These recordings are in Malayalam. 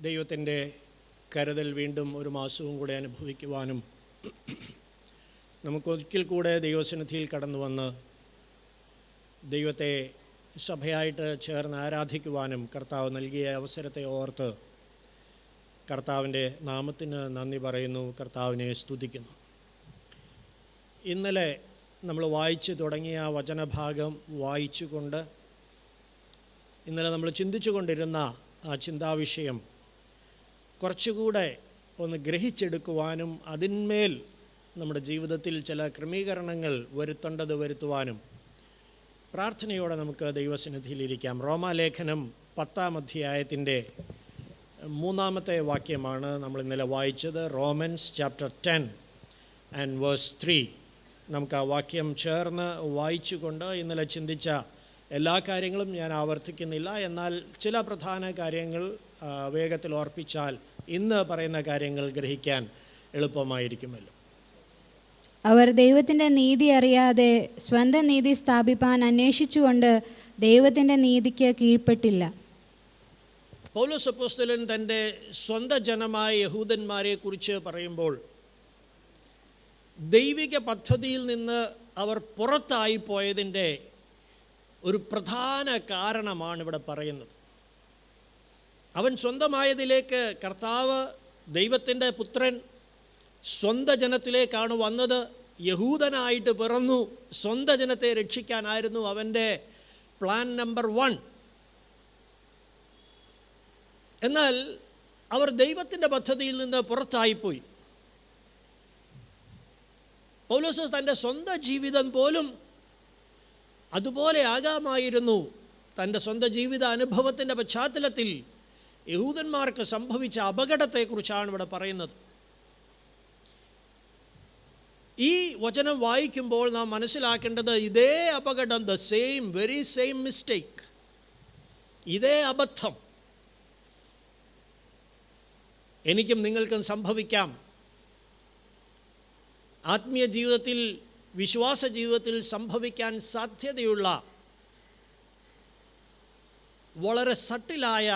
ദൈവത്തിൻ്റെ കരുതൽ വീണ്ടും ഒരു മാസവും കൂടെ അനുഭവിക്കുവാനും നമുക്കൊരിക്കൽ കൂടെ ദൈവസന്നിധിയിൽ കടന്നു വന്ന് ദൈവത്തെ സഭയായിട്ട് ചേർന്ന് ആരാധിക്കുവാനും കർത്താവ് നൽകിയ അവസരത്തെ ഓർത്ത് കർത്താവിൻ്റെ നാമത്തിന് നന്ദി പറയുന്നു, കർത്താവിനെ സ്തുതിക്കുന്നു. ഇന്നലെ നമ്മൾ വായിച്ചു തുടങ്ങിയ വചനഭാഗം വായിച്ചുകൊണ്ട് ഇന്നലെ നമ്മൾ ചിന്തിച്ചു കൊണ്ടിരുന്ന ആ ചിന്താവിഷയം കുറച്ചുകൂടെ ഒന്ന് ഗ്രഹിച്ചെടുക്കുവാനും അതിന്മേൽ നമ്മുടെ ജീവിതത്തിൽ ചില ക്രമീകരണങ്ങൾ വരുത്തുവാനും പ്രാർത്ഥനയോടെ നമുക്ക് ദൈവസന്നിധിയിലിരിക്കാം. റോമാലേഖനം 10-ാം അധ്യായത്തിൻ്റെ 3-ാമത്തെ വാക്യമാണ് നമ്മൾ ഇന്നലെ വായിച്ചത്. Romans chapter 10 and verse 3. നമുക്ക് ആ വാക്യം ചേർന്ന് വായിച്ചുകൊണ്ട് ഇന്നലെ ചിന്തിച്ച എല്ലാ കാര്യങ്ങളും ഞാൻ ആവർത്തിക്കുന്നില്ല. എന്നാൽ ചില പ്രധാന കാര്യങ്ങൾ വേഗത്തിൽ ഓർപ്പിച്ചാൽ ഇന്ന് പറയുന്ന കാര്യങ്ങൾ ഗ്രഹിക്കാൻ എളുപ്പമായിരിക്കുമല്ലോ. അവർ ദൈവത്തിൻ്റെ നീതി അറിയാതെ സ്വന്തം നീതി സ്ഥാപിപ്പാൻ അന്വേഷിച്ചുകൊണ്ട് ദൈവത്തിൻ്റെ നീതിക്ക് കീഴ്പ്പെട്ടില്ല. പൗലോസ് അപ്പോസ്തലൻ തൻ്റെ സ്വന്തം ജനമായ യഹൂദന്മാരെ കുറിച്ച് പറയുമ്പോൾ ദൈവിക പദ്ധതിയിൽ നിന്ന് അവർ പുറത്തായി പോയതിൻ്റെ ഒരു പ്രധാന കാരണമാണ് ഇവിടെ പറയുന്നത്. അവൻ സ്വന്തമായതിലേക്ക്, കർത്താവ് ദൈവത്തിൻ്റെ പുത്രൻ സ്വന്തം ജനത്തിലേക്കാണ് വന്നത്. യഹൂദനായിട്ട് പിറന്നു, സ്വന്തം ജനത്തെ രക്ഷിക്കാനായിരുന്നു അവൻ്റെ പ്ലാൻ നമ്പർ 1. എന്നാൽ അവർ ദൈവത്തിൻ്റെ പദ്ധതിയിൽ നിന്ന് പുറത്തായിപ്പോയി. പൗലോസ് തൻ്റെ സ്വന്തം ജീവിതം പോലും അതുപോലെ ആകാമായിരുന്നു. തൻ്റെ സ്വന്തം ജീവിത അനുഭവത്തിൻ്റെ പശ്ചാത്തലത്തിൽ യഹൂദന്മാർക്ക് സംഭവിച്ച അപകടത്തെക്കുറിച്ചാണ് ഇവിടെ പറയുന്നത്. ഈ വചനം വായിക്കുമ്പോൾ നാം മനസ്സിലാക്കേണ്ടത് ഇതേ അപകടം, വെരി സെയിം മിസ്റ്റേക്ക്, ഇതേ അബദ്ധം എനിക്കും നിങ്ങൾക്കും സംഭവിക്കാം. ആത്മീയ ജീവിതത്തിൽ, വിശ്വാസ ജീവിതത്തിൽ സംഭവിക്കാൻ സാധ്യതയുള്ള വളരെ സട്ടിലായ,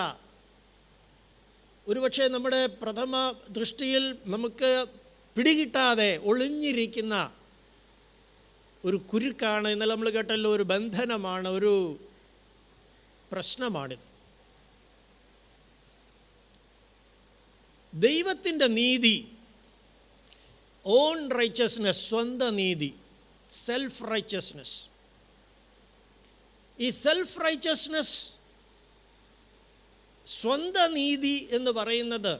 ഒരുപക്ഷെ നമ്മുടെ പ്രഥമ ദൃഷ്ടിയിൽ നമുക്ക് പിടികിട്ടാതെ ഒളിഞ്ഞിരിക്കുന്ന ഒരു കുരുക്കാണ്. ഇന്നലെ നമ്മൾ കേട്ടല്ലോ, ഒരു ബന്ധനമാണ്, ഒരു പ്രശ്നമാണിത്. ദൈവത്തിൻ്റെ നീതി, ഓൺ റൈച്ചസ്നെസ്, സ്വന്തം നീതി, സെൽഫ് റൈച്ചസ്നെസ്. ഈ സെൽഫ് റൈച്ചസ്നെസ്, സ്വന്തം നീതി എന്ന് പറയുന്നത്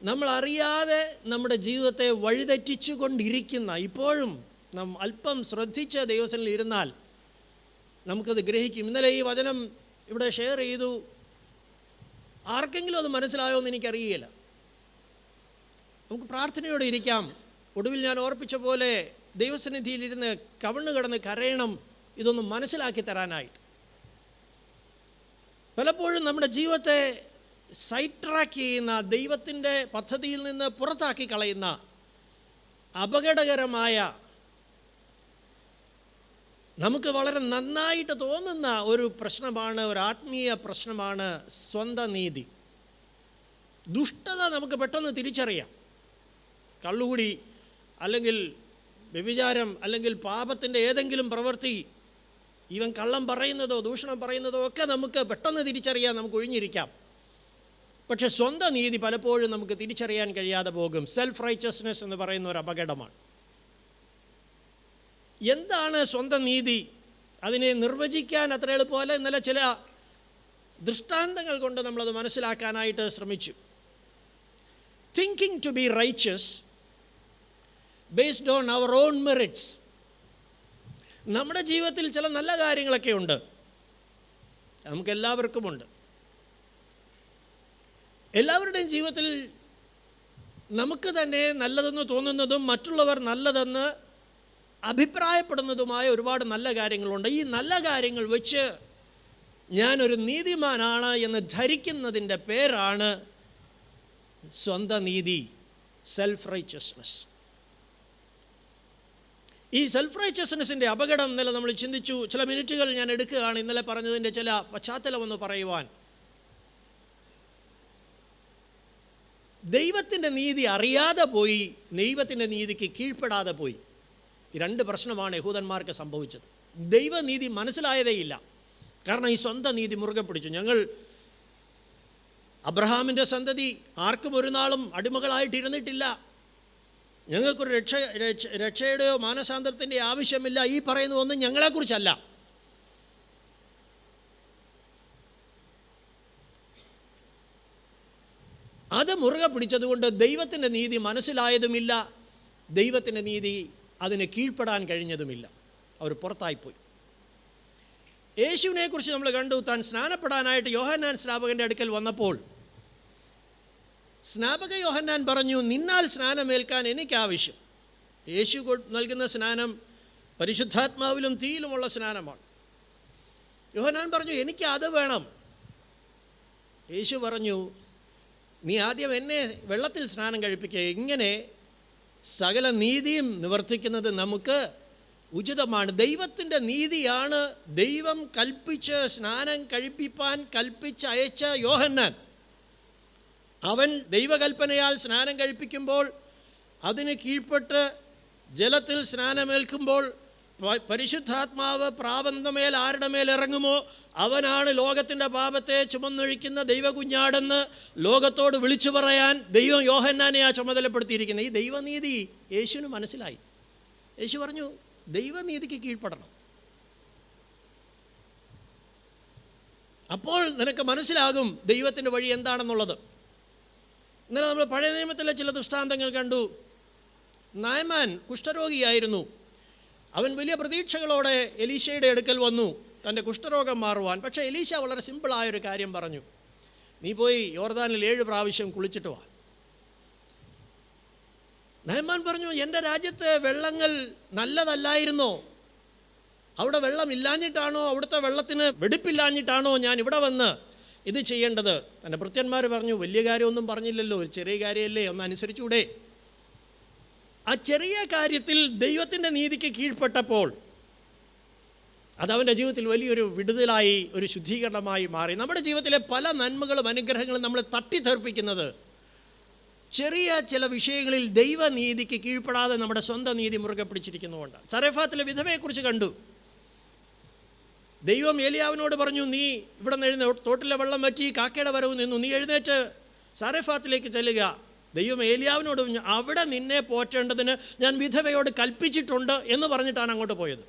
നമ്മൾ അറിയാതെ നമ്മുടെ ജീവിതത്തെ വഴിതെറ്റിച്ചു കൊണ്ടിരിക്കുന്ന, ഇപ്പോഴും നാം അല്പം ശ്രദ്ധിച്ച് ദൈവസന്നിധിയിൽ ഇരുന്നാൽ നമുക്കത് ഗ്രഹിക്കും. ഇന്നലെ ഈ വചനം ഇവിടെ ഷെയർ ചെയ്തു. ആർക്കെങ്കിലും അത് മനസ്സിലായോ എന്ന് എനിക്കറിയില്ല. നമുക്ക് പ്രാർത്ഥനയോടെ ഇരിക്കാം. ഒടുവിൽ ഞാൻ ഓർപ്പിച്ച പോലെ ദൈവസന്നിധിയിലിരുന്ന് കവിണ്ണു കിടന്ന് കരയണം, ഇതൊന്നും മനസ്സിലാക്കി തരാനായിട്ട്. പലപ്പോഴും നമ്മുടെ ജീവിതത്തെ സൈഡ് ട്രാക്ക് ചെയ്യുന്ന, ദൈവത്തിൻ്റെ പദ്ധതിയിൽ നിന്ന് പുറത്താക്കി കളയുന്ന അപകടകരമായ, നമുക്ക് വളരെ നന്നായിട്ട് തോന്നുന്ന ഒരു പ്രശ്നമാണ്, ഒരു ആത്മീയ പ്രശ്നമാണ് സ്വന്തം നീതി. ദുഷ്ടത നമുക്ക് പെട്ടെന്ന് തിരിച്ചറിയാം. കള്ളുകുടി, അല്ലെങ്കിൽ വ്യഭിചാരം, അല്ലെങ്കിൽ പാപത്തിൻ്റെ ഏതെങ്കിലും പ്രവൃത്തി, ഈവൻ കള്ളം പറയുന്നതോ ദൂഷണം പറയുന്നതോ ഒക്കെ നമുക്ക് പെട്ടെന്ന് തിരിച്ചറിയാൻ, നമുക്ക് ഒഴിഞ്ഞിരിക്കാം. പക്ഷെ സ്വന്തം നീതി പലപ്പോഴും നമുക്ക് തിരിച്ചറിയാൻ കഴിയാതെ പോകും. സെൽഫ് റൈച്ചസ്നെസ് എന്ന് പറയുന്ന ഒരു അപകടമാണ്. എന്താണ് സ്വന്തം നീതി? അതിനെ നിർവചിക്കാൻ അത്ര എളുപ്പമല്ല. ഇന്നലെ ചില ദൃഷ്ടാന്തങ്ങൾ കൊണ്ട് നമ്മളത് മനസ്സിലാക്കാനായിട്ട് ശ്രമിച്ചു. Thinking to be righteous based on our own merits. നമ്മുടെ ജീവിതത്തിൽ ചില നല്ല കാര്യങ്ങളൊക്കെ ഉണ്ട്, നമുക്കെല്ലാവർക്കുമുണ്ട്. എല്ലാവരുടെയും ജീവിതത്തിൽ നമുക്ക് തന്നെ നല്ലതെന്ന് തോന്നുന്നതും മറ്റുള്ളവർ നല്ലതെന്ന് അഭിപ്രായപ്പെടുന്നതുമായ ഒരുപാട് നല്ല കാര്യങ്ങളുണ്ട്. ഈ നല്ല കാര്യങ്ങൾ വെച്ച് ഞാനൊരു നീതിമാനാണ് എന്ന് ധരിക്കുന്നതിൻ്റെ പേരാണ് സ്വന്തം നീതി, സെൽഫ് റൈച്ചസ്നെസ്. ഈ സെൽഫ് റൈച്ചസ്നെസ്സിൻ്റെ അപകടം ഇന്നലെ നമ്മൾ ചിന്തിച്ചു. ചില മിനിറ്റുകൾ ഞാൻ എടുക്കുകയാണ് ഇന്നലെ പറഞ്ഞതിൻ്റെ ചില പശ്ചാത്തലമെന്ന് പറയുവാൻ. ദൈവത്തിൻ്റെ നീതി അറിയാതെ പോയി, ദൈവത്തിൻ്റെ നീതിക്ക് കീഴ്പ്പെടാതെ പോയി. ഈ രണ്ട് പ്രശ്നമാണ് യഹൂദന്മാർക്ക് സംഭവിച്ചത്. ദൈവനീതി മനസ്സിലായതേയില്ല. കാരണം ഈ സ്വന്തം നീതി മുറുകെ പിടിച്ചു. ഞങ്ങൾ അബ്രഹാമിൻ്റെ സന്തതി, ആർക്കും ഒരു നാളും അടിമകളായിട്ടിരുന്നിട്ടില്ല, ഞങ്ങൾക്കൊരു രക്ഷയുടെയോ മാനസാന്തരത്തിൻ്റെ ആവശ്യമില്ല, ഈ പറയുന്നതൊന്നും ഞങ്ങളെക്കുറിച്ചല്ല. അത് മുറുകെ പിടിച്ചതുകൊണ്ട് ദൈവത്തിൻ്റെ നീതി മനസ്സിലായതുമില്ല, ദൈവത്തിൻ്റെ നീതി അതിന് കീഴ്പ്പെടാൻ കഴിഞ്ഞതുമില്ല. അവർ പുറത്തായിപ്പോയി. യേശുവിനെക്കുറിച്ച് നമ്മൾ കണ്ടു. താൻ സ്നാനപ്പെടാനായിട്ട് യോഹന്നാൻ സ്നാപകൻ്റെ അടുക്കൽ വന്നപ്പോൾ സ്നാപക യോഹന്നാൻ പറഞ്ഞു, നിന്നാൽ സ്നാനമേൽക്കാൻ എനിക്ക് ആവശ്യം. യേശു നൽകുന്ന സ്നാനം പരിശുദ്ധാത്മാവിലും തീയിലുമുള്ള സ്നാനമാണ്. യോഹന്നാൻ പറഞ്ഞു, എനിക്ക് അത് വേണം. യേശു പറഞ്ഞു, നീ ആദ്യം എന്നെ വെള്ളത്തിൽ സ്നാനം കഴിപ്പിക്കുക. ഇങ്ങനെ സകല നീതിയും നിവർത്തിക്കുന്നത് നമുക്ക് ഉചിതമാണ്. ദൈവത്തിൻ്റെ നീതിയാണ് ദൈവം കൽപ്പിച്ച് സ്നാനം കഴിപ്പിപ്പാൻ കൽപ്പിച്ച് അയച്ച യോഹന്നാൻ. അവൻ ദൈവകൽപ്പനയാൽ സ്നാനം കഴിപ്പിക്കുമ്പോൾ, അതിന് കീഴ്പ്പെട്ട് ജലത്തിൽ സ്നാനമേൽക്കുമ്പോൾ പരിശുദ്ധാത്മാവ് പ്രാവന്തമേൽ ആരുടെ മേൽ ഇറങ്ങുമോ അവനാണ് ലോകത്തിൻ്റെ പാപത്തെ ചുമന്നൊഴിക്കുന്ന ദൈവകുഞ്ഞാടെന്ന് ലോകത്തോട് വിളിച്ചു പറയാൻ ദൈവം യോഹന്നാനെ ആ ചുമതലപ്പെടുത്തിയിരിക്കുന്നത്. ഈ ദൈവനീതി യേശുവിന് മനസ്സിലായി. യേശു പറഞ്ഞു, ദൈവനീതിക്ക് കീഴ്പ്പെടണം. അപ്പോൾ നിനക്ക് മനസ്സിലാകും ദൈവത്തിൻ്റെ വഴി എന്താണെന്നുള്ളത്. ഇന്നലെ നമ്മൾ പഴയ നിയമത്തിലെ ചില ദൃഷ്ടാന്തങ്ങൾ കണ്ടു. നായമാൻ കുഷ്ഠരോഗിയായിരുന്നു. അവൻ വലിയ പ്രതീക്ഷകളോടെ എലീശയുടെ അടുക്കൽ വന്നു തൻ്റെ കുഷ്ഠരോഗം മാറുവാൻ. പക്ഷേ എലീശ വളരെ സിമ്പിളായൊരു കാര്യം പറഞ്ഞു, നീ പോയി യോർദാനിൽ 7 പ്രാവശ്യം കുളിച്ചിട്ട് വാ. നായമാൻ പറഞ്ഞു, എൻ്റെ രാജ്യത്തെ വെള്ളങ്ങൾ നല്ലതല്ലായിരുന്നോ? അവിടെ വെള്ളം ഇല്ലാഞ്ഞിട്ടാണോ, അവിടുത്തെ വെള്ളത്തിന് വെടിപ്പില്ലാഞ്ഞിട്ടാണോ ഞാൻ ഇവിടെ വന്ന് ഇത് ചെയ്യേണ്ടത്? തൻ്റെ ഭൃത്യന്മാർ പറഞ്ഞു, വലിയ കാര്യമൊന്നും പറഞ്ഞില്ലല്ലോ, ഒരു ചെറിയ കാര്യമല്ലേ, ഒന്ന് അനുസരിച്ചൂടെ? ആ ചെറിയ കാര്യത്തിൽ ദൈവത്തിൻ്റെ നീതിക്ക് കീഴ്പ്പെട്ടപ്പോൾ അതവൻ്റെ ജീവിതത്തിൽ വലിയൊരു വിടുതലായി, ഒരു ശുദ്ധീകരണമായി മാറി. നമ്മുടെ ജീവിതത്തിലെ പല നന്മകളും അനുഗ്രഹങ്ങളും നമ്മൾ തട്ടിത്തെറിപ്പിക്കുന്നത് ചെറിയ ചില വിഷയങ്ങളിൽ ദൈവനീതിക്ക് കീഴ്പ്പെടാതെ നമ്മുടെ സ്വന്തം നീതി മുറുകെ പിടിച്ചിരിക്കുന്നതുകൊണ്ട്. സരഫാത്തിലെ വിധവയെക്കുറിച്ച് കണ്ടു. ദൈവം ഏലിയാവിനോട് പറഞ്ഞു, നീ ഇവിടെ നിന്ന് തോട്ടിലെ വെള്ളം വറ്റി കാക്കയുടെ വരവ് നിന്നു, നീ എഴുന്നേറ്റ് സാരെഫാത്തിലേക്ക് ചെല്ലുക. ദൈവം ഏലിയാവിനോട് പറഞ്ഞു, അവിടെ നിന്നെ പോറ്റേണ്ടതിന് ഞാൻ വിധവയോട് കൽപ്പിച്ചിട്ടുണ്ട് എന്ന് പറഞ്ഞിട്ടാണ് അങ്ങോട്ട് പോയത്.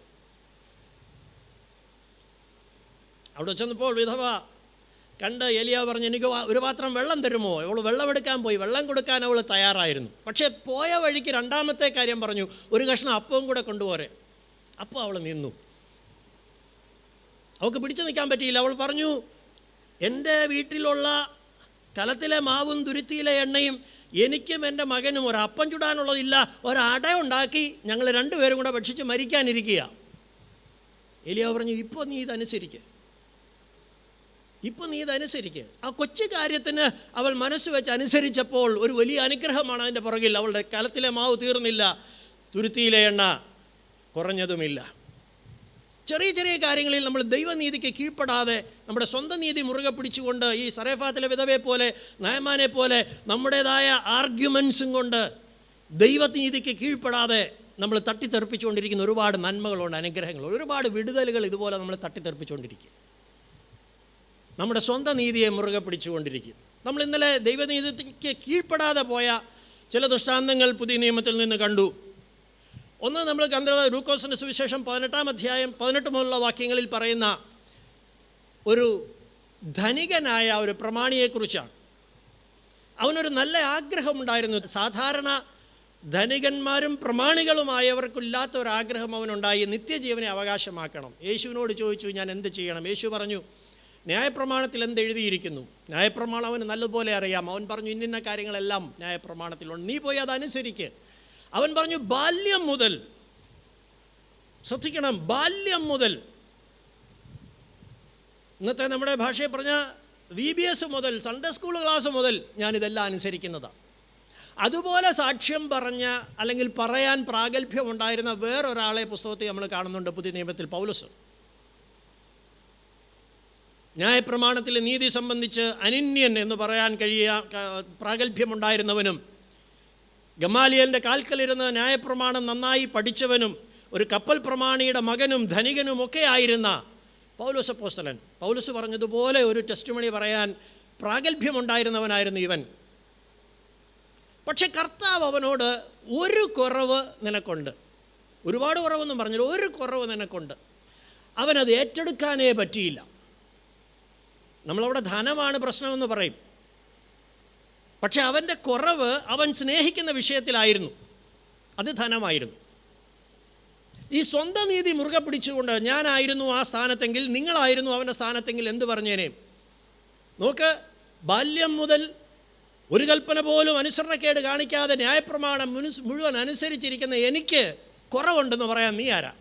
അവിടെ ചെന്നപ്പോൾ വിധവ കണ്ട് ഏലിയാവ് പറഞ്ഞു, എനിക്ക് ഒരു പാത്രം വെള്ളം തരുമോ? അവൾ വെള്ളമെടുക്കാൻ പോയി. വെള്ളം കൊടുക്കാൻ അവൾ തയ്യാറായിരുന്നു. പക്ഷേ പോയ വഴിക്ക് രണ്ടാമത്തെ കാര്യം പറഞ്ഞു, ഒരു കഷ്ണം അപ്പവും കൂടെ കൊണ്ടുപോരെ. അപ്പോൾ അവൾ നിന്നു. അവൾക്ക് പിടിച്ചു നിൽക്കാൻ പറ്റിയില്ല. അവൾ പറഞ്ഞു, എൻ്റെ വീട്ടിലുള്ള കലത്തിലെ മാവും തുരുത്തിയിലെ എണ്ണയും എനിക്കും എൻ്റെ മകനും ഒരു അപ്പം ചുടാനുള്ളതില്ല, ഒരട ഉണ്ടാക്കി ഞങ്ങൾ 2 പേരും കൂടെ ഭക്ഷിച്ച് മരിക്കാനിരിക്കുക. ഏലിയാവ് പറഞ്ഞു, ഇപ്പോൾ നീ ഇതനുസരിക്കുക. ആ കൊച്ചു കാര്യത്തിന് അവൾ മനസ്സ് വെച്ച് അനുസരിച്ചപ്പോൾ ഒരു വലിയ അനുഗ്രഹമാണ് അതിൻ്റെ പുറകിൽ. അവളുടെ കലത്തിലെ മാവ് തീർന്നില്ല, തുരുത്തിയിലെ എണ്ണ കുറഞ്ഞതുമില്ല. ചെറിയ ചെറിയ കാര്യങ്ങളിൽ നമ്മൾ ദൈവനീതിക്ക് കീഴ്പ്പെടാതെ നമ്മുടെ സ്വന്തം നീതി മുറുകെ പിടിച്ചുകൊണ്ട് ഈ സരേഫാത്തിലെ വിധവയെ പോലെ നയമാനെ പോലെ നമ്മുടേതായ ആർഗ്യുമെൻസും കൊണ്ട് ദൈവനീതിക്ക് കീഴ്പ്പെടാതെ നമ്മൾ തട്ടിത്തെറിപ്പിച്ചുകൊണ്ടിരിക്കുന്ന ഒരുപാട് നന്മകളുണ്ട്, അനുഗ്രഹങ്ങളുണ്ട്, ഒരുപാട് വിടുതലുകൾ ഇതുപോലെ നമ്മൾ തട്ടിത്തെറിപ്പിച്ചുകൊണ്ടിരിക്കും. നമ്മുടെ സ്വന്തം നീതിയെ മുറുകെ പിടിച്ചുകൊണ്ടിരിക്കും. നമ്മൾ ഇന്നലെ ദൈവനീതിക്ക് കീഴ്പ്പെടാതെ പോയ ചില ദൃഷ്ടാന്തങ്ങൾ പുതിയ നിയമത്തിൽ നിന്ന് കണ്ടു. ഒന്ന്, നമ്മൾ കണ്ടത് ലൂക്കോസിൻ്റെ സുവിശേഷം 18-ാം അധ്യായം 18 മുതലുള്ള വാക്യങ്ങളിൽ പറയുന്ന ഒരു ധനികനായ ഒരു പ്രമാണിയെക്കുറിച്ചാണ്. അവനൊരു നല്ല ആഗ്രഹമുണ്ടായിരുന്നു. സാധാരണ ധനികന്മാരും പ്രമാണികളുമായവർക്കില്ലാത്ത ഒരാഗ്രഹം അവനുണ്ടായി, നിത്യജീവനെ അവകാശമാക്കണം. യേശുവിനോട് ചോദിച്ചു, ഞാൻ എന്ത് ചെയ്യണം? യേശു പറഞ്ഞു, ന്യായപ്രമാണത്തിൽ എന്തെഴുതിയിരിക്കുന്നു? ന്യായപ്രമാണം അവന് നല്ലപോലെ അറിയാം. അവൻ പറഞ്ഞു, ഇന്ന കാര്യങ്ങളെല്ലാം ന്യായപ്രമാണത്തിലുണ്ട്, നീ പോയി അതനുസരിക്ക്. അവൻ പറഞ്ഞു, ബാല്യം മുതൽ, ശ്രദ്ധിക്കണം, ബാല്യം മുതൽ, ഇന്നത്തെ നമ്മുടെ ഭാഷയെ പറഞ്ഞ VBS മുതൽ, സൺഡേ സ്കൂൾ ക്ലാസ് മുതൽ ഞാനിതെല്ലാം അനുസരിക്കുന്നതാണ്. അതുപോലെ സാക്ഷ്യം പറഞ്ഞ അല്ലെങ്കിൽ പറയാൻ പ്രാഗൽഭ്യമുണ്ടായിരുന്ന വേറൊരാളെ പുസ്തകത്തിൽ നമ്മൾ കാണുന്നുണ്ട് പുതിയ നിയമത്തിൽ, പൗലോസ്. ന്യായപ്രമാണത്തിലെ നീതി സംബന്ധിച്ച് അനന്യൻ എന്ന് പറയാൻ പ്രാഗൽഭ്യമുണ്ടായിരുന്നവനും, ഗമാലിയലിൻ്റെ കാൽക്കലിരുന്ന് ന്യായപ്രമാണം നന്നായി പഠിച്ചവനും, ഒരു കപ്പൽ പ്രമാണിയുടെ മകനും ധനികനുമൊക്കെ ആയിരുന്ന പൗലോസ് അപ്പോസ്തലൻ, പൗലോസ് പറഞ്ഞതുപോലെ ഒരു ടെസ്റ്റിമണി പറയാൻ പ്രാഗൽഭ്യമുണ്ടായിരുന്നവനായിരുന്നു ഇവൻ. പക്ഷെ കർത്താവ് അവനോട് ഒരു കുറവ് നിനക്കുണ്ട്, ഒരുപാട് കുറവെന്നും പറഞ്ഞില്ല, ഒരു കുറവ് നിനക്കുണ്ട്. അവനത് ഏറ്റെടുക്കാനേ പറ്റിയില്ല. നമ്മളവിടെ ധനമാണ് പ്രശ്നമെന്ന് പറയും, പക്ഷെ അവൻ്റെ കുറവ് അവൻ സ്നേഹിക്കുന്ന വിഷയത്തിലായിരുന്നു, അത് ധനമായിരുന്നു. ഈ സ്വന്തം നീതി മുറുകെ പിടിച്ചുകൊണ്ട് ഞാനായിരുന്നു ആ സ്ഥാനത്തെങ്കിൽ, നിങ്ങളായിരുന്നു അവൻ്റെ സ്ഥാനത്തെങ്കിൽ എന്ത് പറഞ്ഞേനേയും. നോക്ക്, ബാല്യം മുതൽ ഒരു കൽപ്പന പോലും അനുസരണക്കേട് കാണിക്കാതെ ന്യായപ്രമാണം മുഴുവൻ അനുസരിച്ചിരിക്കുന്ന എനിക്ക് കുറവുണ്ടെന്ന് പറയാൻ നീ ആരാ?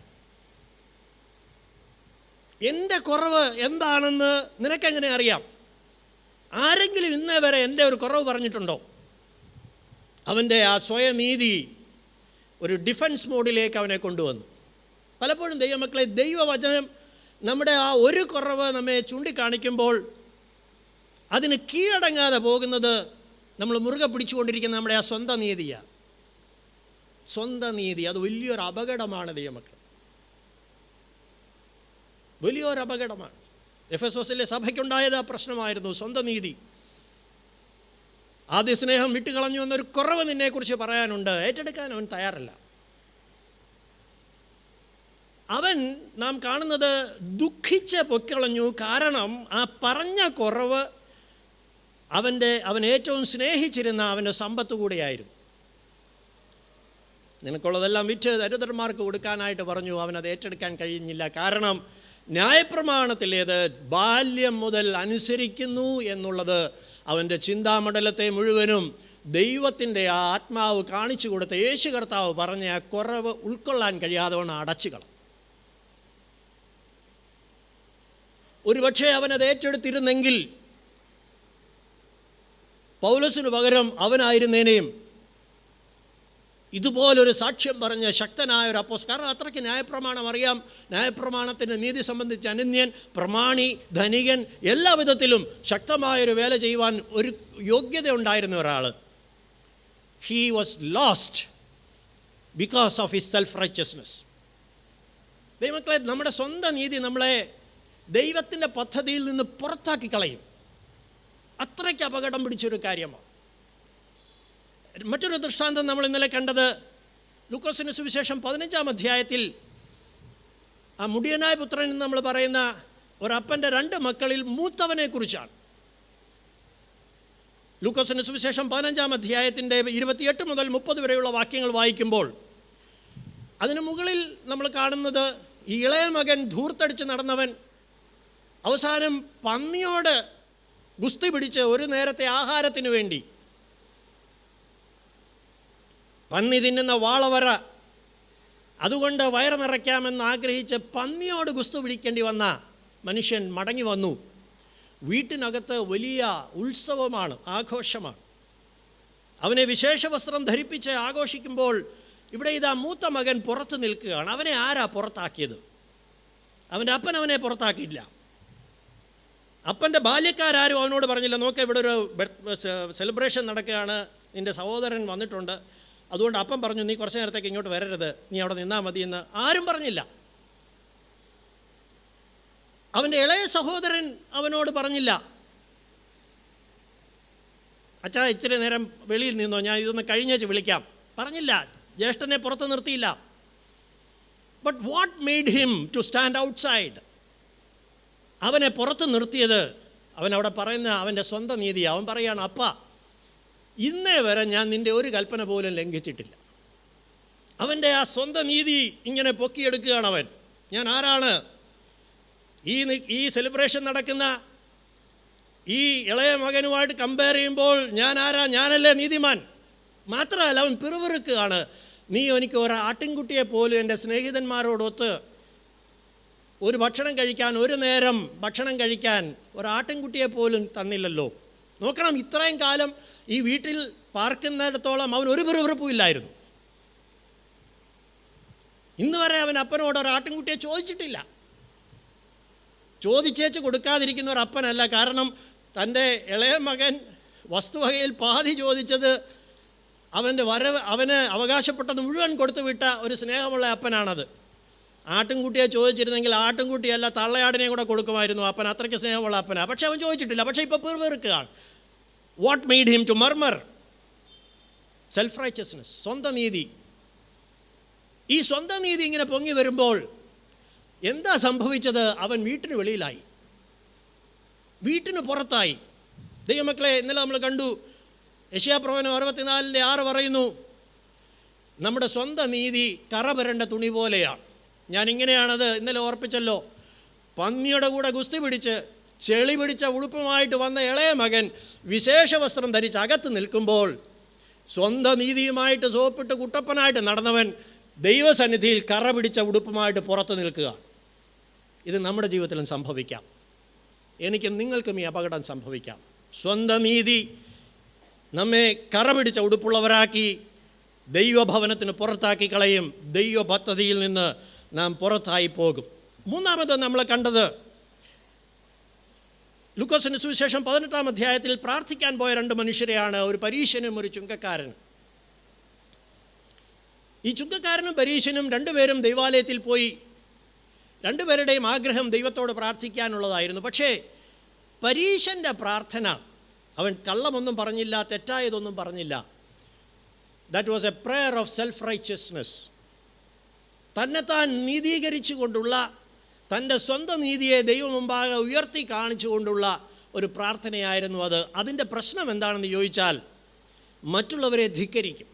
എൻ്റെ കുറവ് എന്താണെന്ന് നിനക്കെങ്ങനെ അറിയാം? ആരെങ്കിലും ഇന്നേ വരെ എൻ്റെ ഒരു കുറവ് പറഞ്ഞിട്ടുണ്ടോ? അവൻ്റെ ആ സ്വയനീതി ഒരു ഡിഫൻസ് മോഡിലേക്ക് അവനെ കൊണ്ടുവന്നു. പലപ്പോഴും ദൈവമക്കളെ, ദൈവവചനം നമ്മുടെ ആ ഒരു കുറവ് നമ്മെ ചൂണ്ടിക്കാണിക്കുമ്പോൾ അതിന് കീഴടങ്ങാതെ പോകുന്നത് നമ്മൾ മുറുകെ പിടിച്ചുകൊണ്ടിരിക്കുന്ന നമ്മുടെ ആ സ്വന്തം നീതിയാണ്. സ്വന്തം നീതി അത് വലിയൊരു അപകടമാണ് ദൈവമക്കൾ, വലിയൊരു അപകടമാണ്. എഫെസോസിലെ സഭയ്ക്കുണ്ടായത് ആ പ്രശ്നമായിരുന്നു, സ്വന്തം നീതി. ആദ്യ സ്നേഹം വിട്ടുകളഞ്ഞു എന്നൊരു കുറവ് നിന്നെക്കുറിച്ച് പറയാനുണ്ട്, ഏറ്റെടുക്കാൻ അവൻ തയ്യാറല്ല. അവൻ നാം കാണുന്നത് ദുഃഖിച്ച് പൊക്കളഞ്ഞു. കാരണം ആ പറഞ്ഞ കുറവ് അവൻ ഏറ്റവും സ്നേഹിച്ചിരുന്ന അവൻ്റെ സമ്പത്ത് കൂടെയായിരുന്നു. നിനക്കുള്ളതെല്ലാം വിറ്റ് ദരിദ്രന്മാർക്ക് കൊടുക്കാനായിട്ട് പറഞ്ഞു. അവനത് ഏറ്റെടുക്കാൻ കഴിഞ്ഞില്ല. കാരണം ന്യായപ്രമാണത്തിലേത് ബാല്യം മുതൽ അനുസരിക്കുന്നു എന്നുള്ളത് അവൻ്റെ ചിന്താമണ്ഡലത്തെ മുഴുവനും ദൈവത്തിൻ്റെ ആ ആത്മാവ് കാണിച്ചു കൊടുത്ത യേശു കർത്താവ് പറഞ്ഞ ആ കുറവ് ഉൾക്കൊള്ളാൻ കഴിയാതെ അവൻ അടച്ചുകളഞ്ഞു. ഒരുപക്ഷെ അവനത് ഏറ്റെടുത്തിരുന്നെങ്കിൽ പൗലോസിന് പകരം അവനായിരുന്നേനെയും ഇതുപോലൊരു സാക്ഷ്യം പറഞ്ഞ് ശക്തനായ ഒരു അപ്പോസ്തലൻ. കാരണം അത്രയ്ക്ക് ന്യായപ്രമാണം അറിയാം, ന്യായപ്രമാണത്തിൻ്റെ നീതി സംബന്ധിച്ച് അനന്യൻ, പ്രമാണി, ധനികൻ, എല്ലാ വിധത്തിലും ശക്തമായൊരു വേല ചെയ്യുവാൻ ഒരു യോഗ്യത ഉണ്ടായിരുന്ന ഒരാൾ. He was lost because of his self righteousness. ദൈവമക്കളെ, നമ്മുടെ സ്വന്തം നീതി നമ്മളെ ദൈവത്തിൻ്റെ പദ്ധതിയിൽ നിന്ന് പുറത്താക്കി കളയും. അത്രയ്ക്ക് അപകടം പിടിച്ചൊരു കാര്യമാണ്. മറ്റൊരു ദൃഷ്ടാന്തം നമ്മൾ ഇന്നലെ കണ്ടത് ലൂക്കോസിന്റെ സുവിശേഷം 15-ാം അധ്യായത്തിൽ ആ മുടിയനായ പുത്രൻ എന്ന് നമ്മൾ പറയുന്ന ഒരപ്പൻ്റെ 2 മക്കളിൽ മൂത്തവനെ കുറിച്ചാണ്. ലൂക്കോസിന്റെ സുവിശേഷം 15-ാം അധ്യായത്തിൻ്റെ 28 മുതൽ 30 വരെയുള്ള വാക്യങ്ങൾ വായിക്കുമ്പോൾ അതിനു മുകളിൽ നമ്മൾ കാണുന്നത് ഈ ഇളയ മകൻ ധൂർത്തടിച്ച് നടന്നവൻ അവസാനം പന്നിയോട് ഗുസ്തി പിടിച്ച് ഒരു നേരത്തെ ആഹാരത്തിന് വേണ്ടി, പന്നി തിന്നുന്ന വാളവര അതുകൊണ്ട് വയറ് നിറയ്ക്കാമെന്ന് ആഗ്രഹിച്ച് പന്നിയോട് ഗുസ്തി പിടിക്കേണ്ടി വന്ന മനുഷ്യൻ മടങ്ങി വന്നു. വീട്ടിനകത്ത് വലിയ ഉത്സവമാണ്, ആഘോഷമാണ്. അവനെ വിശേഷ വസ്ത്രം ധരിപ്പിച്ച് ആഘോഷിക്കുമ്പോൾ ഇവിടെ ഇതാ മൂത്ത മകൻ പുറത്ത് നിൽക്കുകയാണ്. അവനെ ആരാ പുറത്താക്കിയത്? അവൻ്റെ അപ്പൻ അവനെ പുറത്താക്കിയില്ല. അപ്പൻ്റെ ബാല്യക്കാരും അവനോട് പറഞ്ഞില്ല, നോക്ക് ഇവിടെ ഒരു സെലിബ്രേഷൻ നടക്കുകയാണ്, നിൻ്റെ സഹോദരൻ വന്നിട്ടുണ്ട്, അതുകൊണ്ട് അപ്പം പറഞ്ഞു നീ കുറച്ച് നേരത്തേക്ക് ഇങ്ങോട്ട് വരരുത്, നീ അവിടെ നിന്നാൽ മതി എന്ന് ആരും പറഞ്ഞില്ല. അവൻ്റെ ഇളയ സഹോദരൻ അവനോട് പറഞ്ഞില്ല, അച്ഛാ ഇച്ചിരി നേരം വെളിയിൽ നിന്നോ, ഞാൻ ഇതൊന്ന് കഴിഞ്ഞേച്ച് വിളിക്കാം, പറഞ്ഞില്ല. ജ്യേഷ്ഠനെ പുറത്ത് നിർത്തിയില്ല. But what made him to stand outside? അവനെ പുറത്ത് നിർത്തിയത് അവനവിടെ പറയുന്ന അവൻ്റെ സ്വന്തം നീതി. അവൻ പറയുകയാണ്, അപ്പ ഇന്നേ വരെ ഞാൻ നിൻ്റെ ഒരു കൽപ്പന പോലും ലംഘിച്ചിട്ടില്ല. അവൻ്റെ ആ സ്വന്തം നീതി ഇങ്ങനെ പൊക്കിയെടുക്കുകയാണ് അവൻ. ഞാൻ ആരാണ്? ഈ സെലിബ്രേഷൻ നടക്കുന്ന ഈ ഇളയ മകനുമായിട്ട് കമ്പയർ ചെയ്യുമ്പോൾ ഞാൻ ആരാ? ഞാനല്ലേ നീതിമാൻ? മാത്രമല്ല അവൻ പിറുപിറുക്കുകയാണ്, നീ എനിക്ക് ഒരു ആട്ടിൻകുട്ടിയെ പോലും എൻ്റെ സ്നേഹിതന്മാരോടൊത്ത് ഒരു ഭക്ഷണം കഴിക്കാൻ, ഒരു നേരം ഭക്ഷണം കഴിക്കാൻ ഒരു ആട്ടിൻകുട്ടിയെ പോലും തന്നില്ലല്ലോ. നോക്കണം, ഇത്രയും കാലം ഈ വീട്ടിൽ പാർക്കുന്നിടത്തോളം അവൻ ഒരു പിറുപിറുപ്പും ഇല്ലായിരുന്നു. ഇന്ന് വരെ അവൻ അപ്പനോട് ഒരു ആട്ടിൻകുട്ടിയെ ചോദിച്ചിട്ടില്ല. ചോദിച്ചേച്ച് കൊടുക്കാതിരിക്കുന്ന ഒരു അപ്പനല്ല. കാരണം തൻ്റെ ഇളയ മകൻ വസ്തുവകയിൽ പാതി ചോദിച്ചത് അവന് അവകാശപ്പെട്ടത് മുഴുവൻ കൊടുത്തു വിട്ട ഒരു സ്നേഹമുള്ള അപ്പനാണത്. ആട്ടിൻകുട്ടിയെ ചോദിച്ചിരുന്നെങ്കിൽ ആട്ടിൻകുട്ടിയല്ല തള്ളയാടിനെയും കൂടെ കൊടുക്കുമായിരുന്നു അപ്പൻ, അത്രയ്ക്ക് സ്നേഹമുള്ള അപ്പനാണ്. പക്ഷെ അവൻ ചോദിച്ചിട്ടില്ല. പക്ഷേ ഇപ്പോൾ പെറുപെറുക്കുകയാണ്. What made him to murmur? Self righteousness, സ്വന്തം നീതി. ഈ സ്വന്തം നീതി ഇങ്ങനെ പൊങ്ങി വരുമ്പോൾ എന്താ സംഭവിച്ചത്? അവൻ വീട്ടിന് വെളിയിലായി, വീട്ടിന് പുറത്തായി. ദൈവമക്കളെ, ഇന്നലെ നമ്മൾ കണ്ടു, യെശയ്യാപ്രവചനം 64:6 പറയുന്നു, നമ്മുടെ സ്വന്തം നീതി കറ പുരണ്ട തുണി പോലെയാണ്. ഞാനിങ്ങനെയാണത് ഇന്നലെ ഓർപ്പിച്ചല്ലോ. പന്നിയുടെ കൂടെ ഗുസ്തി പിടിച്ച് ചെളി പിടിച്ച ഉടുപ്പുമായിട്ട് വന്ന ഇളയ മകൻ വിശേഷ വസ്ത്രം ധരിച്ച് അകത്ത് നിൽക്കുമ്പോൾ സ്വന്തം നീതിയുമായിട്ട് സോപ്പിട്ട് കുട്ടപ്പനായിട്ട് നടന്നവൻ ദൈവസന്നിധിയിൽ കറ പിടിച്ച ഉടുപ്പുമായിട്ട് പുറത്ത് നിൽക്കുക. ഇത് നമ്മുടെ ജീവിതത്തിലും സംഭവിക്കാം. എനിക്കും നിങ്ങൾക്കും ഈ അപകടം സംഭവിക്കാം. സ്വന്തം നീതി നമ്മെ കറ പിടിച്ച ഉടുപ്പുള്ളവരാക്കി ദൈവഭവനത്തിന് പുറത്താക്കി കളയും. ദൈവ പദ്ധതിയിൽ നിന്ന് നാം പുറത്തായി പോകും. മൂന്നാമത് നമ്മൾ കണ്ടത് ലൂക്കോസിന്റെ സുവിശേഷം 18-ാം അധ്യായത്തിൽ പ്രാർത്ഥിക്കാൻ പോയ 2 മനുഷ്യരെയാണ്, ഒരു പരീശനും ഒരു ചുങ്കക്കാരനും. ഈ ചുങ്കക്കാരനും പരീശനും രണ്ടുപേരും ദൈവാലയത്തിൽ പോയി. രണ്ടുപേരുടെയും ആഗ്രഹം ദൈവത്തോട് പ്രാർത്ഥിക്കാനുള്ളതായിരുന്നു. പക്ഷേ പരീശൻ്റെ പ്രാർത്ഥന, അവൻ കള്ളമൊന്നും പറഞ്ഞില്ല, തെറ്റായതൊന്നും പറഞ്ഞില്ല. That was A prayer of self righteousness. തന്നെത്താൻ നീതീകരിച്ചു കൊണ്ടുള്ള, തൻ്റെ സ്വന്തം നീതിയെ ദൈവം മുമ്പാകെ ഉയർത്തി കാണിച്ചുകൊണ്ടുള്ള ഒരു പ്രാർത്ഥനയായിരുന്നു അത്. അതിൻ്റെ പ്രശ്നം എന്താണെന്ന് ചോദിച്ചാൽ, മറ്റുള്ളവരെ ധിക്കരിക്കും.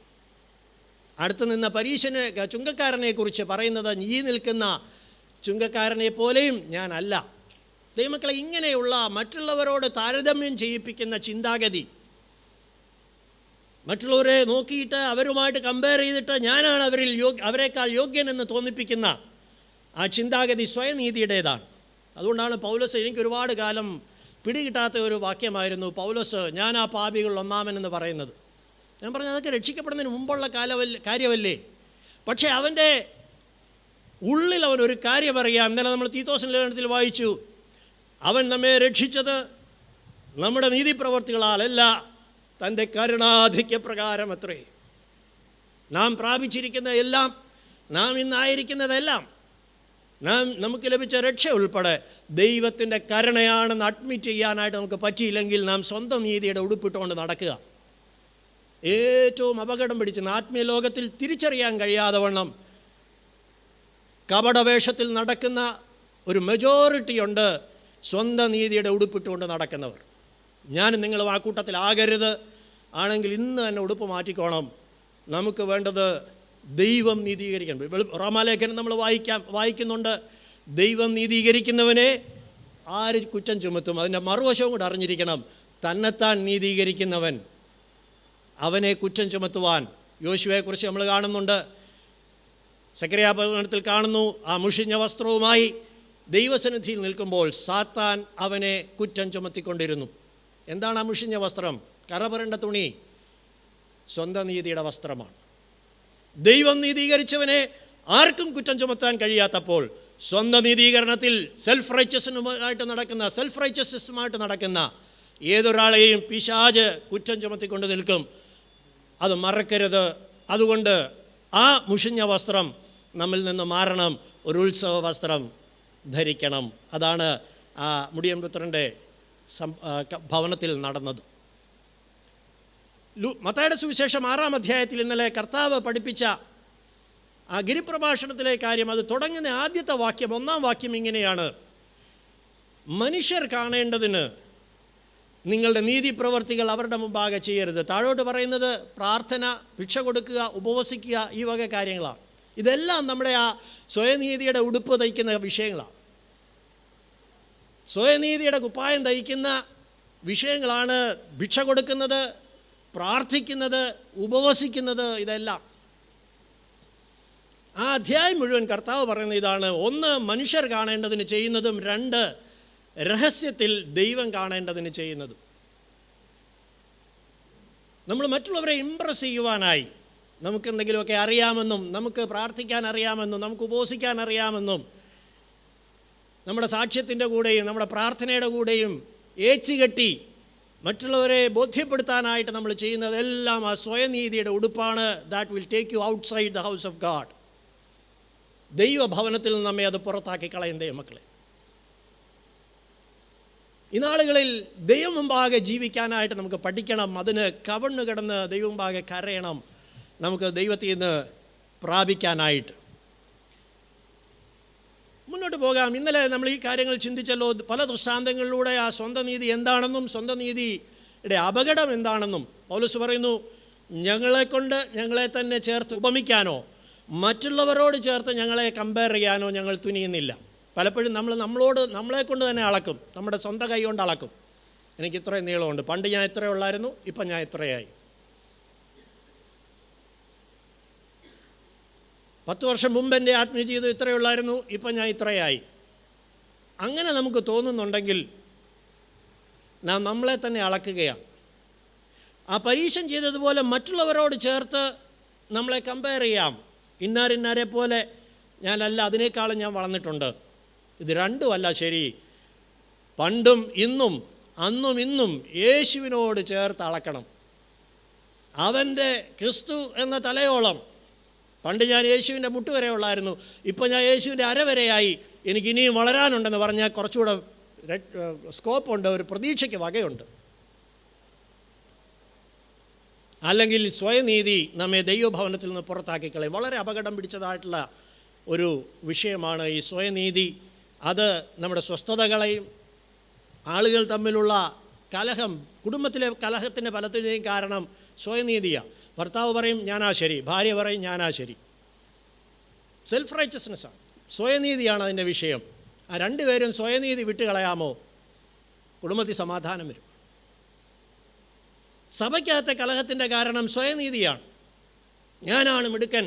അടുത്ത് നിന്ന പരീശന് ചുങ്കക്കാരനെ കുറിച്ച് പറയുന്നത്, ഈ നിൽക്കുന്ന ചുങ്കക്കാരനെ പോലെയും ഞാനല്ല. ദൈവമക്കളെ, ഇങ്ങനെയുള്ള മറ്റുള്ളവരോട് താരതമ്യം ചെയ്യിപ്പിക്കുന്ന ചിന്താഗതി, മറ്റുള്ളവരെ നോക്കിയിട്ട് അവരുമായിട്ട് കമ്പയർ ചെയ്തിട്ട് ഞാനാണ് അവരെക്കാൾ യോഗ്യനെന്ന് തോന്നിപ്പിക്കുന്ന ആ ചിന്താഗതി സ്വയനീതിയുടേതാണ്. അതുകൊണ്ടാണ് പൗലോസ്, എനിക്ക് ഒരുപാട് കാലം പിടികിട്ടാത്ത ഒരു വാക്യമായിരുന്നു പൗലോസ്, ഞാൻ ആ പാപികളിൽ ഒന്നാമനെന്ന് പറയുന്നത്. ഞാൻ പറഞ്ഞു, അതൊക്കെ രക്ഷിക്കപ്പെടുന്നതിന് മുമ്പുള്ള കാര്യമല്ലേ. പക്ഷേ അവൻ്റെ ഉള്ളിൽ അവനൊരു കാര്യം അറിയാം. ഇന്നലെ നമ്മൾ തീത്തോസിൻ്റെ ലേഖനത്തിൽ വായിച്ചു, അവൻ നമ്മെ രക്ഷിച്ചത് നമ്മുടെ നീതിപ്രവർത്തികളാലല്ല, തൻ്റെ കരുണാധിക്യപ്രകാരം അത്രേ. നാം പ്രാപിച്ചിരിക്കുന്ന എല്ലാം, നാം ഇന്നായിരിക്കുന്നതെല്ലാം, നമുക്ക് ലഭിച്ച രക്ഷ ഉൾപ്പെടെ ദൈവത്തിൻ്റെ കരുണയാണെന്ന് അഡ്മിറ്റ് ചെയ്യാനായിട്ട് നമുക്ക് പറ്റിയില്ലെങ്കിൽ നാം സ്വന്തം നീതിയുടെ ഉടുപ്പിട്ടുകൊണ്ട് നടക്കുക. ഏറ്റവും അപകടം പിടിച്ച് ആത്മീയ ലോകത്തിൽ തിരിച്ചറിയാൻ കഴിയാതെ വണ്ണം കപടവേഷത്തിൽ നടക്കുന്ന ഒരു മെജോറിറ്റി ഉണ്ട്, സ്വന്തം നീതിയുടെ ഉടുപ്പിട്ടുകൊണ്ട് നടക്കുന്നവർ. ഞാനും നിങ്ങളും ആ കൂട്ടത്തിലാകരുത്. ആണെങ്കിൽ ഇന്ന് തന്നെ ഉടുപ്പ് മാറ്റിക്കോണം. നമുക്ക് വേണ്ടത് ദൈവം നീതീകരിക്കണം. റോമാലേഖനം നമ്മൾ വായിക്കുന്നുണ്ട്, ദൈവം നീതീകരിക്കുന്നവനെ ആര് കുറ്റം ചുമത്തും? അതിൻ്റെ മറുവശവും കൂടെ അറിഞ്ഞിരിക്കണം. തന്നെത്താൻ നീതീകരിക്കുന്നവൻ, അവനെ കുറ്റം ചുമത്തുവാൻ. യോശുവയെക്കുറിച്ച് നമ്മൾ കാണുന്നുണ്ട്, സെക്കറിയാപകടത്തിൽ കാണുന്നു, ആ മുഷിഞ്ഞ വസ്ത്രവുമായി ദൈവസന്നിധിയിൽ നിൽക്കുമ്പോൾ സാത്താൻ അവനെ കുറ്റം ചുമത്തിക്കൊണ്ടിരുന്നു. എന്താണ് ആ മുഷിഞ്ഞ വസ്ത്രം? കറപുരണ്ട തുണി, സ്വന്തം നീതിയുടെ വസ്ത്രമാണ്. ദൈവം നീതീകരിച്ചവനെ ആർക്കും കുറ്റം ചുമത്താൻ കഴിയാത്തപ്പോൾ സ്വന്തം നീതീകരണത്തിൽ സെൽഫ് റൈച്ചസ്സുമായിട്ട് നടക്കുന്ന ഏതൊരാളെയും പിശാച് കുറ്റം ചുമത്തിക്കൊണ്ട് നിൽക്കും. അത് മറക്കരുത്. അതുകൊണ്ട് ആ മുഷിഞ്ഞ വസ്ത്രം നമ്മിൽ നിന്ന് മാറണം, ഒരു ഉത്സവ വസ്ത്രം ധരിക്കണം. അതാണ് ആ മുടിയൻ പുത്രൻ്റെ ഭവനത്തിൽ നടന്നത്. മത്തായിയുടെ സുവിശേഷം 6-ാം അധ്യായത്തിൽ ഇന്നലെ കർത്താവ് പഠിപ്പിച്ച ആ ഗിരിപ്രഭാഷണത്തിലെ കാര്യം, അത് തുടങ്ങുന്ന ആദ്യത്തെ വാക്യം, 1-ാം വാക്യം ഇങ്ങനെയാണ്: മനുഷ്യർ കാണേണ്ടതിന് നിങ്ങളുടെ നീതിപ്രവർത്തികൾ അവരുടെ മുമ്പാകെ ചെയ്യരുത്. താഴോട്ട് പറയുന്നത് പ്രാർത്ഥന, ഭിക്ഷ കൊടുക്കുക, ഉപവസിക്കുക, ഈ വക കാര്യങ്ങളാണ്. ഇതെല്ലാം നമ്മുടെ ആ സ്വയനീതിയുടെ ഉടുപ്പ് തയ്ക്കുന്ന വിഷയങ്ങളാണ്. സ്വയനീതിയുടെ കുപ്പായം തയ്ക്കുന്ന വിഷയങ്ങളാണ് ഭിക്ഷ കൊടുക്കുന്നത്, പ്രാർത്ഥിക്കുന്നത്, ഉപവസിക്കുന്നത്. ഇതെല്ലാം ആ അധ്യായം മുഴുവൻ കർത്താവ് പറയുന്ന ഇതാണ്: 1, മനുഷ്യർ കാണേണ്ടതിന് ചെയ്യുന്നതും; 2, രഹസ്യത്തിൽ ദൈവം കാണേണ്ടതിന് ചെയ്യുന്നതും. നമ്മൾ മറ്റുള്ളവരെ ഇംപ്രസ് ചെയ്യുവാനായി നമുക്കെന്തെങ്കിലുമൊക്കെ അറിയാമെന്നും, നമുക്ക് പ്രാർത്ഥിക്കാൻ അറിയാമെന്നും, നമുക്ക് ഉപവസിക്കാൻ അറിയാമെന്നും, നമ്മുടെ സാക്ഷ്യത്തിൻ്റെ കൂടെയും നമ്മുടെ പ്രാർത്ഥനയുടെ കൂടെയും ഏച്ചുകെട്ടി മറ്റുള്ളവരെ ബോധ്യപ്പെടുത്താനായിട്ട് നമ്മൾ ചെയ്യുന്നതെല്ലാം ആ സ്വയനീതിയുടെ ഉടുപ്പാണ്. That will take you outside the house of God. ദൈവഭവനത്തിൽ നിന്ന് നമ്മെ അത് പുറത്താക്കി കളയും ദൈവമക്കളെ. ഈ നാളുകളിൽ ദൈവം മുമ്പാകെ ജീവിക്കാനായിട്ട് നമുക്ക് പഠിക്കണം. അതിന് കവണ്ണു കിടന്ന് ദൈവം മുമ്പാകെ കരയണം, നമുക്ക് ദൈവത്തിൽ നിന്ന് പ്രാപിക്കാനായിട്ട്. മുന്നോട്ട് പോകാം. ഇന്നലെ നമ്മൾ ഈ കാര്യങ്ങൾ ചിന്തിച്ചല്ലോ. പല ദൃഷ്ടാന്തങ്ങളിലൂടെ ആ സ്വന്തം നീതി എന്താണെന്നും സ്വന്തം നീതിയുടെ അപകടം എന്താണെന്നും പൗലോസ് പറയുന്നു. ഞങ്ങളെക്കൊണ്ട് ഞങ്ങളെ തന്നെ ചേർത്ത് ഉപമിക്കാനോ മറ്റുള്ളവരോട് ചേർത്ത് ഞങ്ങളെ കമ്പയർ ചെയ്യാനോ ഞങ്ങൾ തുനിയുന്നില്ല. പലപ്പോഴും നമ്മളെക്കൊണ്ട് തന്നെ അളക്കും, നമ്മുടെ സ്വന്തം കൈ കൊണ്ട് അളക്കും. എനിക്ക് ഇത്രയും നീളമുണ്ട്, പണ്ട് ഞാൻ ഇത്രയേ ഉള്ളായിരുന്നു, ഇപ്പം ഞാൻ ഇത്രയായി. 10 വർഷം മുമ്പ് എൻ്റെ ആത്മീയ ജീവിതം ഇത്രയേ ഉള്ളായിരുന്നു, ഇപ്പം ഞാൻ ഇത്രയായി. അങ്ങനെ നമുക്ക് തോന്നുന്നുണ്ടെങ്കിൽ നാം നമ്മളെ തന്നെ അളക്കുകയാണ്. ആ പരീക്ഷണം ചെയ്തതുപോലെ മറ്റുള്ളവരോട് ചേർത്ത് നമ്മളെ കമ്പയർ ചെയ്യാം. ഇന്നാരെ പോലെ ഞാനല്ല, അതിനേക്കാളും ഞാൻ വളർന്നിട്ടുണ്ട്. ഇത് രണ്ടുമല്ല ശരി. പണ്ടും ഇന്നും അന്നും ഇന്നും യേശുവിനോട് ചേർത്ത് അളക്കണം. അവൻ്റെ ക്രിസ്തു എന്ന തലയോളം. പണ്ട് ഞാൻ യേശുവിൻ്റെ മുട്ടുവരെ ഉള്ളായിരുന്നു, ഇപ്പം ഞാൻ യേശുവിൻ്റെ അരവരെയായി, എനിക്ക് ഇനിയും വളരാനുണ്ടെന്ന് പറഞ്ഞാൽ കുറച്ചുകൂടെ സ്കോപ്പുണ്ട്, ഒരു പ്രതീക്ഷയ്ക്ക് വകയുണ്ട്. അല്ലെങ്കിൽ സ്വയനീതി നമ്മെ ദൈവഭവനത്തിൽ നിന്ന് പുറത്താക്കി കളയും. വളരെ അപകടം പിടിച്ചതായിട്ടുള്ള ഒരു വിഷയമാണ് ഈ സ്വയനീതി. അത് നമ്മുടെ സ്വസ്ഥതകളെയും ആളുകൾ തമ്മിലുള്ള കലഹം, കുടുംബത്തിലെ കലഹത്തിൻ്റെ പലത്തിൻ്റെയും കാരണം സ്വയനീതിയാണ്. ഭർത്താവ് പറയും ഞാനാ ശരി, ഭാര്യ പറയും ഞാനാ ശരി. സെൽഫ് റൈച്ചസ്നെസ്സാണ്, സ്വയനീതിയാണ് അതിൻ്റെ വിഷയം. ആ രണ്ടുപേരും സ്വയനീതി വിട്ടുകളയാമോ, കുടുംബത്തിൽ സമാധാനം വരും. സഭയ്ക്കകത്തെ കലഹത്തിൻ്റെ കാരണം സ്വയനീതിയാണ്. ഞാനാണ് മിടുക്കൻ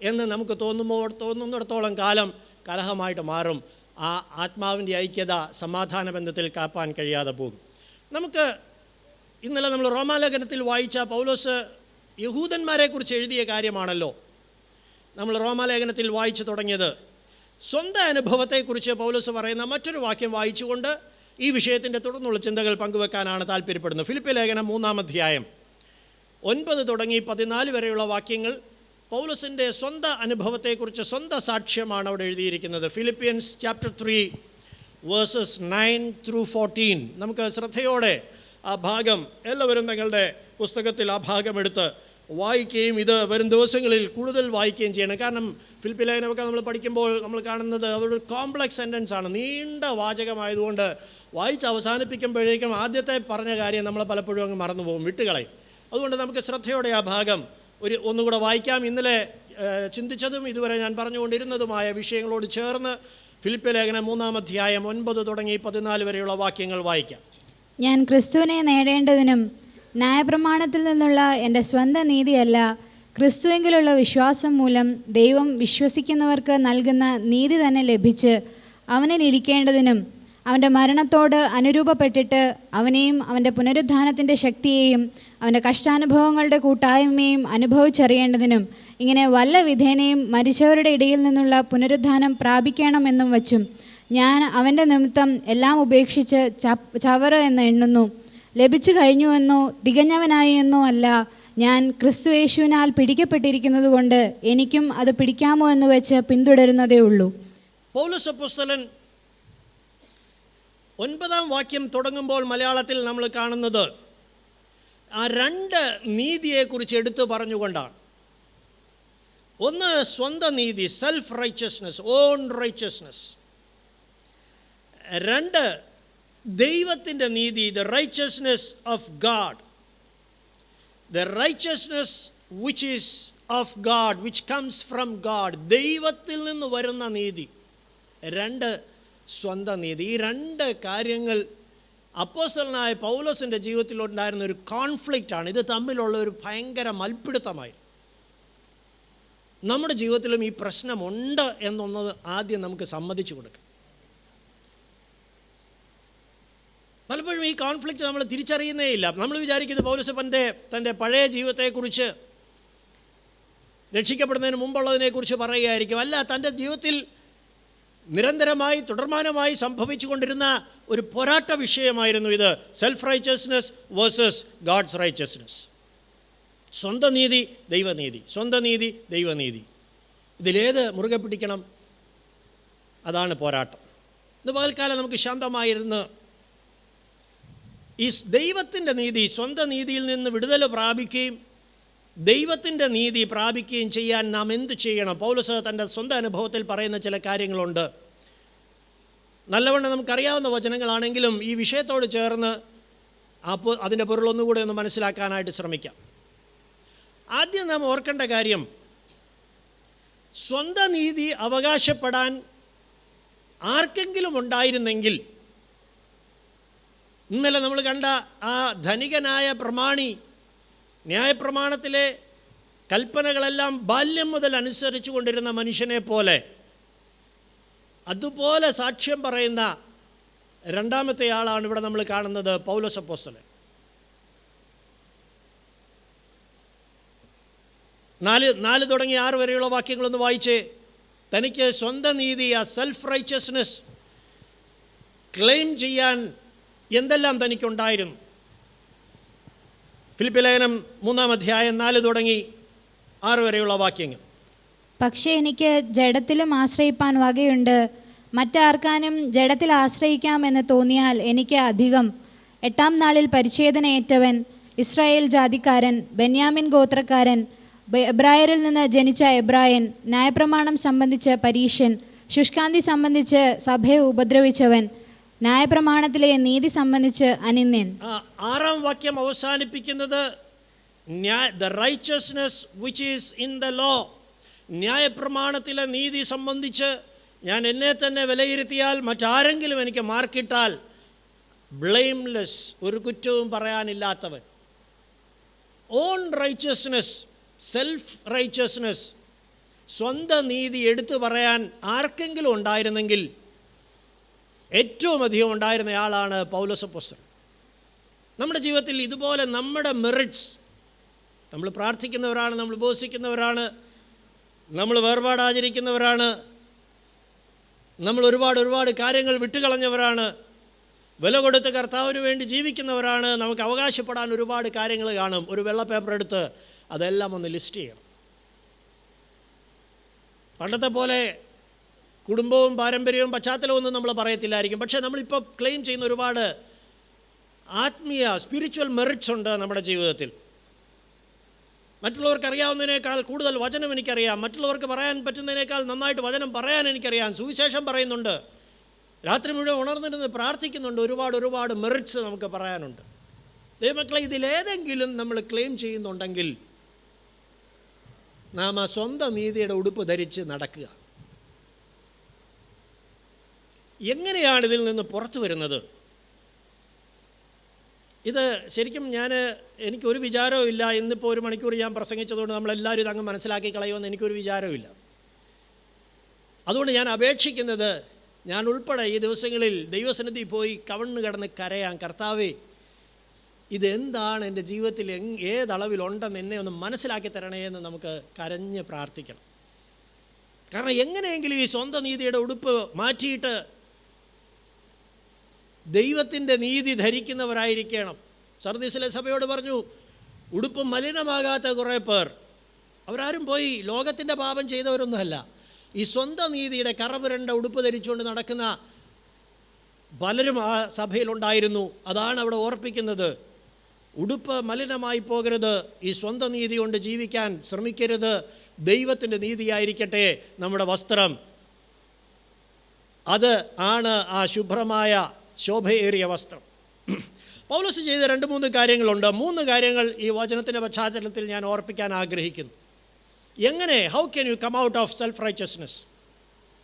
എന്ന് നമുക്ക് തോന്നുന്നിടത്തോളം കാലം കലഹമായിട്ട് മാറും. ആ ആത്മാവിൻ്റെ ഐക്യത സമാധാന ബന്ധത്തിൽ കാപ്പാൻ കഴിയാതെ പോകും. നമുക്ക് ഇന്നലെ നമ്മൾ റോമാലേഖനത്തിൽ വായിച്ച പൗലോസ് യഹൂദന്മാരെക്കുറിച്ച് എഴുതിയ കാര്യമാണല്ലോ നമ്മൾ റോമാലേഖനത്തിൽ വായിച്ചു തുടങ്ങിയത്. സ്വന്തം അനുഭവത്തെക്കുറിച്ച് പൗലോസ് പറയുന്ന മറ്റൊരു വാക്യം വായിച്ചുകൊണ്ട് ഈ വിഷയത്തിൻ്റെ തുടർന്നുള്ള ചിന്തകൾ പങ്കുവെക്കാനാണ് താല്പര്യപ്പെടുന്നത്. ഫിലിപ്പി ലേഖനം 3-ാം അധ്യായം 9 തുടങ്ങി 14 വരെയുള്ള വാക്യങ്ങൾ പൗലോസിൻ്റെ സ്വന്തം അനുഭവത്തെക്കുറിച്ച് സ്വന്തം സാക്ഷ്യമാണ് അവിടെ എഴുതിയിരിക്കുന്നത്. Philippians chapter 3 versus 9-14. നമുക്ക് ശ്രദ്ധയോടെ ആ ഭാഗം എല്ലാവരും തങ്ങളുടെ പുസ്തകത്തിൽ ആ ഭാഗം എടുത്ത് വായിക്കുകയും ഇത് വരും ദിവസങ്ങളിൽ കൂടുതൽ വായിക്കുകയും ചെയ്യണം. കാരണം ഫിലിപ്പി ലേഖനമൊക്കെ നമ്മൾ പഠിക്കുമ്പോൾ നമ്മൾ കാണുന്നത് അവരുടെ കോംപ്ലക്സ് സെൻറ്റൻസ് ആണ്, നീണ്ട വാചകമായതുകൊണ്ട് വായിച്ച് അവസാനിപ്പിക്കുമ്പോഴേക്കും ആദ്യത്തെ പറഞ്ഞ കാര്യം നമ്മൾ പലപ്പോഴും അങ്ങ് മറന്നുപോകും, വിട്ടുകളയും. അതുകൊണ്ട് നമുക്ക് ശ്രദ്ധയോടെ ആ ഭാഗം ഒന്നുകൂടെ വായിക്കാം. ഇന്നലെ ചിന്തിച്ചതും ഇതുവരെ ഞാൻ പറഞ്ഞുകൊണ്ടിരുന്നതുമായ വിഷയങ്ങളോട് ചേർന്ന് ഫിലിപ്പി ലേഖനം 3-ാം അധ്യായം 9 തുടങ്ങി 14 വരെയുള്ള വാക്യങ്ങൾ വായിക്കാം. ഞാൻ ക്രിസ്തുവിനെ നേടേണ്ടതിനും ന്യായപ്രമാണത്തിൽ നിന്നുള്ള എൻ്റെ സ്വന്തം നീതിയല്ല, ക്രിസ്തുവിലുള്ള വിശ്വാസം മൂലം ദൈവം വിശ്വസിക്കുന്നവർക്ക് നൽകുന്ന നീതി തന്നെ ലഭിച്ച് അവനിൽ ഇരിക്കേണ്ടതിനും അവൻ്റെ മരണത്തോട് അനുരൂപപ്പെട്ടിട്ട് അവനെയും അവൻ്റെ പുനരുത്ഥാനത്തിൻ്റെ ശക്തിയെയും അവൻ്റെ കഷ്ടാനുഭവങ്ങളുടെ കൂട്ടായ്മയും അനുഭവിച്ചറിയേണ്ടതിനും ഇങ്ങനെ വല്ല വിധേനയും മരിച്ചവരുടെ ഇടയിൽ നിന്നുള്ള പുനരുത്ഥാനം പ്രാപിക്കണമെന്നും വച്ചും ഞാൻ അവൻ്റെ നിമിത്തം എല്ലാം ഉപേക്ഷിച്ച് ചവറ് എന്ന് എണ്ണുന്നു. ലഭിച്ചു കഴിഞ്ഞുവെന്നോ തികഞ്ഞവനായി എന്നോ അല്ല, ഞാൻ ക്രിസ്തു യേശുവിനാൽ പിടിക്കപ്പെട്ടിരിക്കുന്നത് കൊണ്ട് എനിക്കും അത് പിടിക്കാമോ എന്ന് വെച്ച് പിന്തുടരുന്നതേ ഉള്ളൂ. പൗലോസ് അപ്പോസ്തലൻ 9-ാം വാക്യം തുടങ്ങുമ്പോൾ മലയാളത്തിൽ നമ്മൾ കാണുന്നത് ആ 2 നീതിയെക്കുറിച്ച് എടുത്തു പറഞ്ഞുകൊണ്ടാണ്. ഒന്ന് സ്വന്തം നീതി, സെൽഫ് റൈച്ചസ്നെസ്, ഓൺ റൈച്ചസ്നെസ്. 2 ദൈവത്തിൻ്റെ നീതി, the righteousness of God, the righteousness which is of God, which comes from God. ദൈവത്തിൽ നിന്ന് വരുന്ന നീതി. 2 സ്വന്തം നീതി. ഈ 2 കാര്യങ്ങൾ അപ്പോസ്തലനായ പൗലോസിൻ്റെ ജീവിതത്തിലുണ്ടായിരുന്ന ഒരു കോൺഫ്ലിക്റ്റാണ്. ഇത് തമ്മിലുള്ള ഒരു ഭയങ്കര മൽപ്പിടുത്തമായി. നമ്മുടെ ജീവിതത്തിലും ഈ പ്രശ്നമുണ്ട് എന്നൊന്നത് ആദ്യം നമുക്ക് സമ്മതിച്ചു കൊടുക്കാം. പലപ്പോഴും ഈ കോൺഫ്ലിക്റ്റ് നമ്മൾ തിരിച്ചറിയുന്നേ ഇല്ല. നമ്മൾ വിചാരിക്കുന്നത് പൗലോസ് തൻ്റെ പഴയ ജീവിതത്തെക്കുറിച്ച്, രക്ഷിക്കപ്പെടുന്നതിന് മുമ്പുള്ളതിനെക്കുറിച്ച് പറയുകയായിരിക്കും. അല്ല, തൻ്റെ ജീവിതത്തിൽ നിരന്തരമായി തുടർമാനമായി സംഭവിച്ചു കൊണ്ടിരുന്ന ഒരു പോരാട്ട വിഷയമായിരുന്നു ഇത്. Self righteousness versus God's righteousness. സ്വന്തം നീതി, ദൈവനീതി, സ്വന്തം നീതി, ദൈവനീതി. ഇതിലേത് മുറുകെ പിടിക്കണം? അതാണ് പോരാട്ടം. ഇന്ന് പകൽക്കാലം നമുക്ക് ശാന്തമായിരുന്ന് ഈ ദൈവത്തിൻ്റെ നീതി, സ്വന്തം നീതിയിൽ നിന്ന് വിടുതൽ പ്രാപിക്കുകയും ദൈവത്തിൻ്റെ നീതി പ്രാപിക്കുകയും ചെയ്യാൻ നാം എന്തു ചെയ്യണം? പൗലോസ് തൻ്റെ സ്വന്തം അനുഭവത്തിൽ പറയുന്ന ചില കാര്യങ്ങളുണ്ട്. നല്ലവണ്ണം നമുക്കറിയാവുന്ന വചനങ്ങളാണെങ്കിലും ഈ വിഷയത്തോട് ചേർന്ന് അതിൻ്റെ പൊരുളൊന്നുകൂടെ ഒന്ന് മനസ്സിലാക്കാനായിട്ട് ശ്രമിക്കാം. ആദ്യം നാം ഓർക്കേണ്ട കാര്യം, സ്വന്തം നീതി അവകാശപ്പെടാൻ ആർക്കെങ്കിലും ഉണ്ടായിരുന്നെങ്കിൽ, ഇന്നലെ നമ്മൾ കണ്ട ആ ധനികനായ പ്രമാണി ന്യായപ്രമാണത്തിലെ കൽപ്പനകളെല്ലാം ബാല്യം മുതൽ അനുസരിച്ചു കൊണ്ടിരുന്ന മനുഷ്യനെ പോലെ, അതുപോലെ സാക്ഷ്യം പറയുന്ന രണ്ടാമത്തെ ആളാണ് ഇവിടെ നമ്മൾ കാണുന്നത്, പൗലോസ് അപ്പോസ്തലൻ. 4 തുടങ്ങി 6 വരെയുള്ള വാക്യങ്ങളൊന്ന് വായിച്ചേ. തനിക്ക് സ്വന്തം നീതി, ആ സെൽഫ് റൈച്ചസ്നെസ് ക്ലെയിം ചെയ്യാൻ എന്തെല്ലാം തനിക്കുണ്ടായിരുന്നു. ഫിലിപ്പി ലേഖനം 3-ാം അധ്യായം 4 തുടങ്ങി 6 വരെയുള്ള വാക്യങ്ങൾ. പക്ഷേ എനിക്ക് ജഡത്തിലും ആശ്രയിപ്പാൻ വകയുണ്ട്. മറ്റാർക്കാനും ജഡത്തിൽ ആശ്രയിക്കാമെന്ന് തോന്നിയാൽ എനിക്ക് അധികം. 8-ാം നാളിൽ പരിച്ഛേദനയേറ്റവൻ, ഇസ്രായേൽ ജാതിക്കാരൻ, ബെന്യാമിൻ ഗോത്രക്കാരൻ, എബ്രായരിൽ നിന്ന് ജനിച്ച എബ്രായൻ, ന്യായപ്രമാണം സംബന്ധിച്ച് പരീശൻ, ശുഷ്കാന്തി സംബന്ധിച്ച് സഭയെ ഉപദ്രവിച്ചവൻ, ന്യായപ്രമാണത്തിലെ നീതി സംബന്ധിച്ച് അനിന്യൻ. 6-ാം വാക്യം അവസാനിപ്പിക്കുന്നത് the righteousness which is in the law. ന്യായപ്രമാണത്തിലെ നീതി സംബന്ധിച്ച് ഞാൻ എന്നെ തന്നെ വിലയിരുത്തിയാൽ, മറ്റാരെങ്കിലും എനിക്ക് മാർക്കിട്ടാൽ, ബ്ലെയിംലെസ്, ഒരു കുറ്റവും പറയാനില്ലാത്തവൻ. ഓൺ റൈച്ചസ്നെസ്, സെൽഫ് റൈച്ചസ്നെസ്, സ്വന്തം നീതി എടുത്തു പറയാൻ ആർക്കെങ്കിലും ഉണ്ടായിരുന്നെങ്കിൽ ഏറ്റവും അധികം ഉണ്ടായിരുന്നയാളാണ് പൗലോസ് അപ്പോസ്തലൻ. നമ്മുടെ ജീവിതത്തിൽ ഇതുപോലെ നമ്മുടെ മെറിറ്റ്സ്, നമ്മൾ പ്രാർത്ഥിക്കുന്നവരാണ്, നമ്മൾ ഉപവസിക്കുന്നവരാണ്, നമ്മൾ വേർപാട് ആചരിക്കുന്നവരാണ്, നമ്മൾ ഒരുപാട് കാര്യങ്ങൾ വിട്ടുകളഞ്ഞവരാണ്, വില കൊടുത്ത് കർത്താവിന് വേണ്ടി ജീവിക്കുന്നവരാണ്. നമുക്ക് അവകാശപ്പെടാൻ ഒരുപാട് കാര്യങ്ങൾ കാണും. ഒരു വെള്ള പേപ്പർ എടുത്ത് അതെല്ലാം ഒന്ന് ലിസ്റ്റ് ചെയ്യണം. പണ്ടത്തെ പോലെ കുടുംബവും പാരമ്പര്യവും പശ്ചാത്തലവും ഒന്നും നമ്മൾ പറയത്തില്ലായിരിക്കും. പക്ഷേ നമ്മളിപ്പോൾ ക്ലെയിം ചെയ്യുന്ന ഒരുപാട് ആത്മീയ സ്പിരിച്വൽ മെറിറ്റ്സ് ഉണ്ട് നമ്മുടെ ജീവിതത്തിൽ. മറ്റുള്ളവർക്ക് അറിയാവുന്നതിനേക്കാൾ കൂടുതൽ വചനം എനിക്കറിയാം, മറ്റുള്ളവർക്ക് പറയാൻ പറ്റുന്നതിനേക്കാൾ നന്നായിട്ട് വചനം പറയാൻ എനിക്കറിയാം, സുവിശേഷം പറയുന്നുണ്ട്, രാത്രി മുഴുവൻ ഉണർന്നിരുന്ന് പ്രാർത്ഥിക്കുന്നുണ്ട്, ഒരുപാട് മെറിറ്റ്സ് നമുക്ക് പറയാനുണ്ട്. ദൈവമക്കളെ, ഇതിലേതെങ്കിലും നമ്മൾ ക്ലെയിം ചെയ്യുന്നുണ്ടെങ്കിൽ നാം ആ സ്വന്തം നീതിയുടെ ഉടുപ്പ് ധരിച്ച് നടക്കുക. എങ്ങനെയാണ് ഇതിൽ നിന്ന് പുറത്തു വരുന്നത്? ഇത് ശരിക്കും എനിക്കൊരു വിചാരവും ഇല്ല. ഇന്നിപ്പോൾ 1 മണിക്കൂർ ഞാൻ പ്രസംഗിച്ചതുകൊണ്ട് നമ്മളെല്ലാവരും ഇതങ്ങ് മനസ്സിലാക്കി കളയുമെന്ന് എനിക്കൊരു വിചാരവുമില്ല. അതുകൊണ്ട് ഞാൻ അപേക്ഷിക്കുന്നത്, ഞാൻ ഉൾപ്പെടെ ഈ ദിവസങ്ങളിൽ ദൈവസന്നിധി പോയി കവണ്ണ് കിടന്ന് കരയാൻ, കർത്താവേ, ഇതെന്താണ് എൻ്റെ ജീവിതത്തിൽ ഏതളവിലുണ്ടെന്ന് എന്നെ ഒന്ന് മനസ്സിലാക്കി തരണേ എന്ന് നമുക്ക് കരഞ്ഞ് പ്രാർത്ഥിക്കണം. കാരണം എങ്ങനെയെങ്കിലും ഈ സ്വന്തം നീതിയുടെ ഉടുപ്പ് മാറ്റിയിട്ട് ദൈവത്തിൻ്റെ നീതി ധരിക്കുന്നവരായിരിക്കണം. സർദീസിലെ സഭയോട് പറഞ്ഞു, ഉടുപ്പ് മലിനമാകാത്ത കുറേ പേർ, അവരാരും പോയി ലോകത്തിൻ്റെ പാപം ചെയ്തവരൊന്നുമല്ല, ഈ സ്വന്തം നീതിയുടെ കറപുരണ്ട ഉടുപ്പ് ധരിച്ചുകൊണ്ട് നടക്കുന്ന പലരും ആ സഭയിലുണ്ടായിരുന്നു. അതാണ് അവിടെ ഓർപ്പിക്കുന്നത്. ഉടുപ്പ് മലിനമായി പോകരുത്, ഈ സ്വന്തം നീതി കൊണ്ട് ജീവിക്കാൻ ശ്രമിക്കരുത്, ദൈവത്തിൻ്റെ നീതിയായിരിക്കട്ടെ നമ്മുടെ വസ്ത്രം. അത് ആണ് ആ ശുഭ്രമായ ശോഭയേറിയ വസ്ത്രം. പൗലോസ് ചെയ്ത 2-3 കാര്യങ്ങളുണ്ട്. 3 കാര്യങ്ങൾ ഈ വചനത്തിൻ്റെ പശ്ചാത്തലത്തിൽ ഞാൻ ഓർപ്പിക്കാൻ ആഗ്രഹിക്കുന്നു. എങ്ങനെ, how can you come out of self righteousness,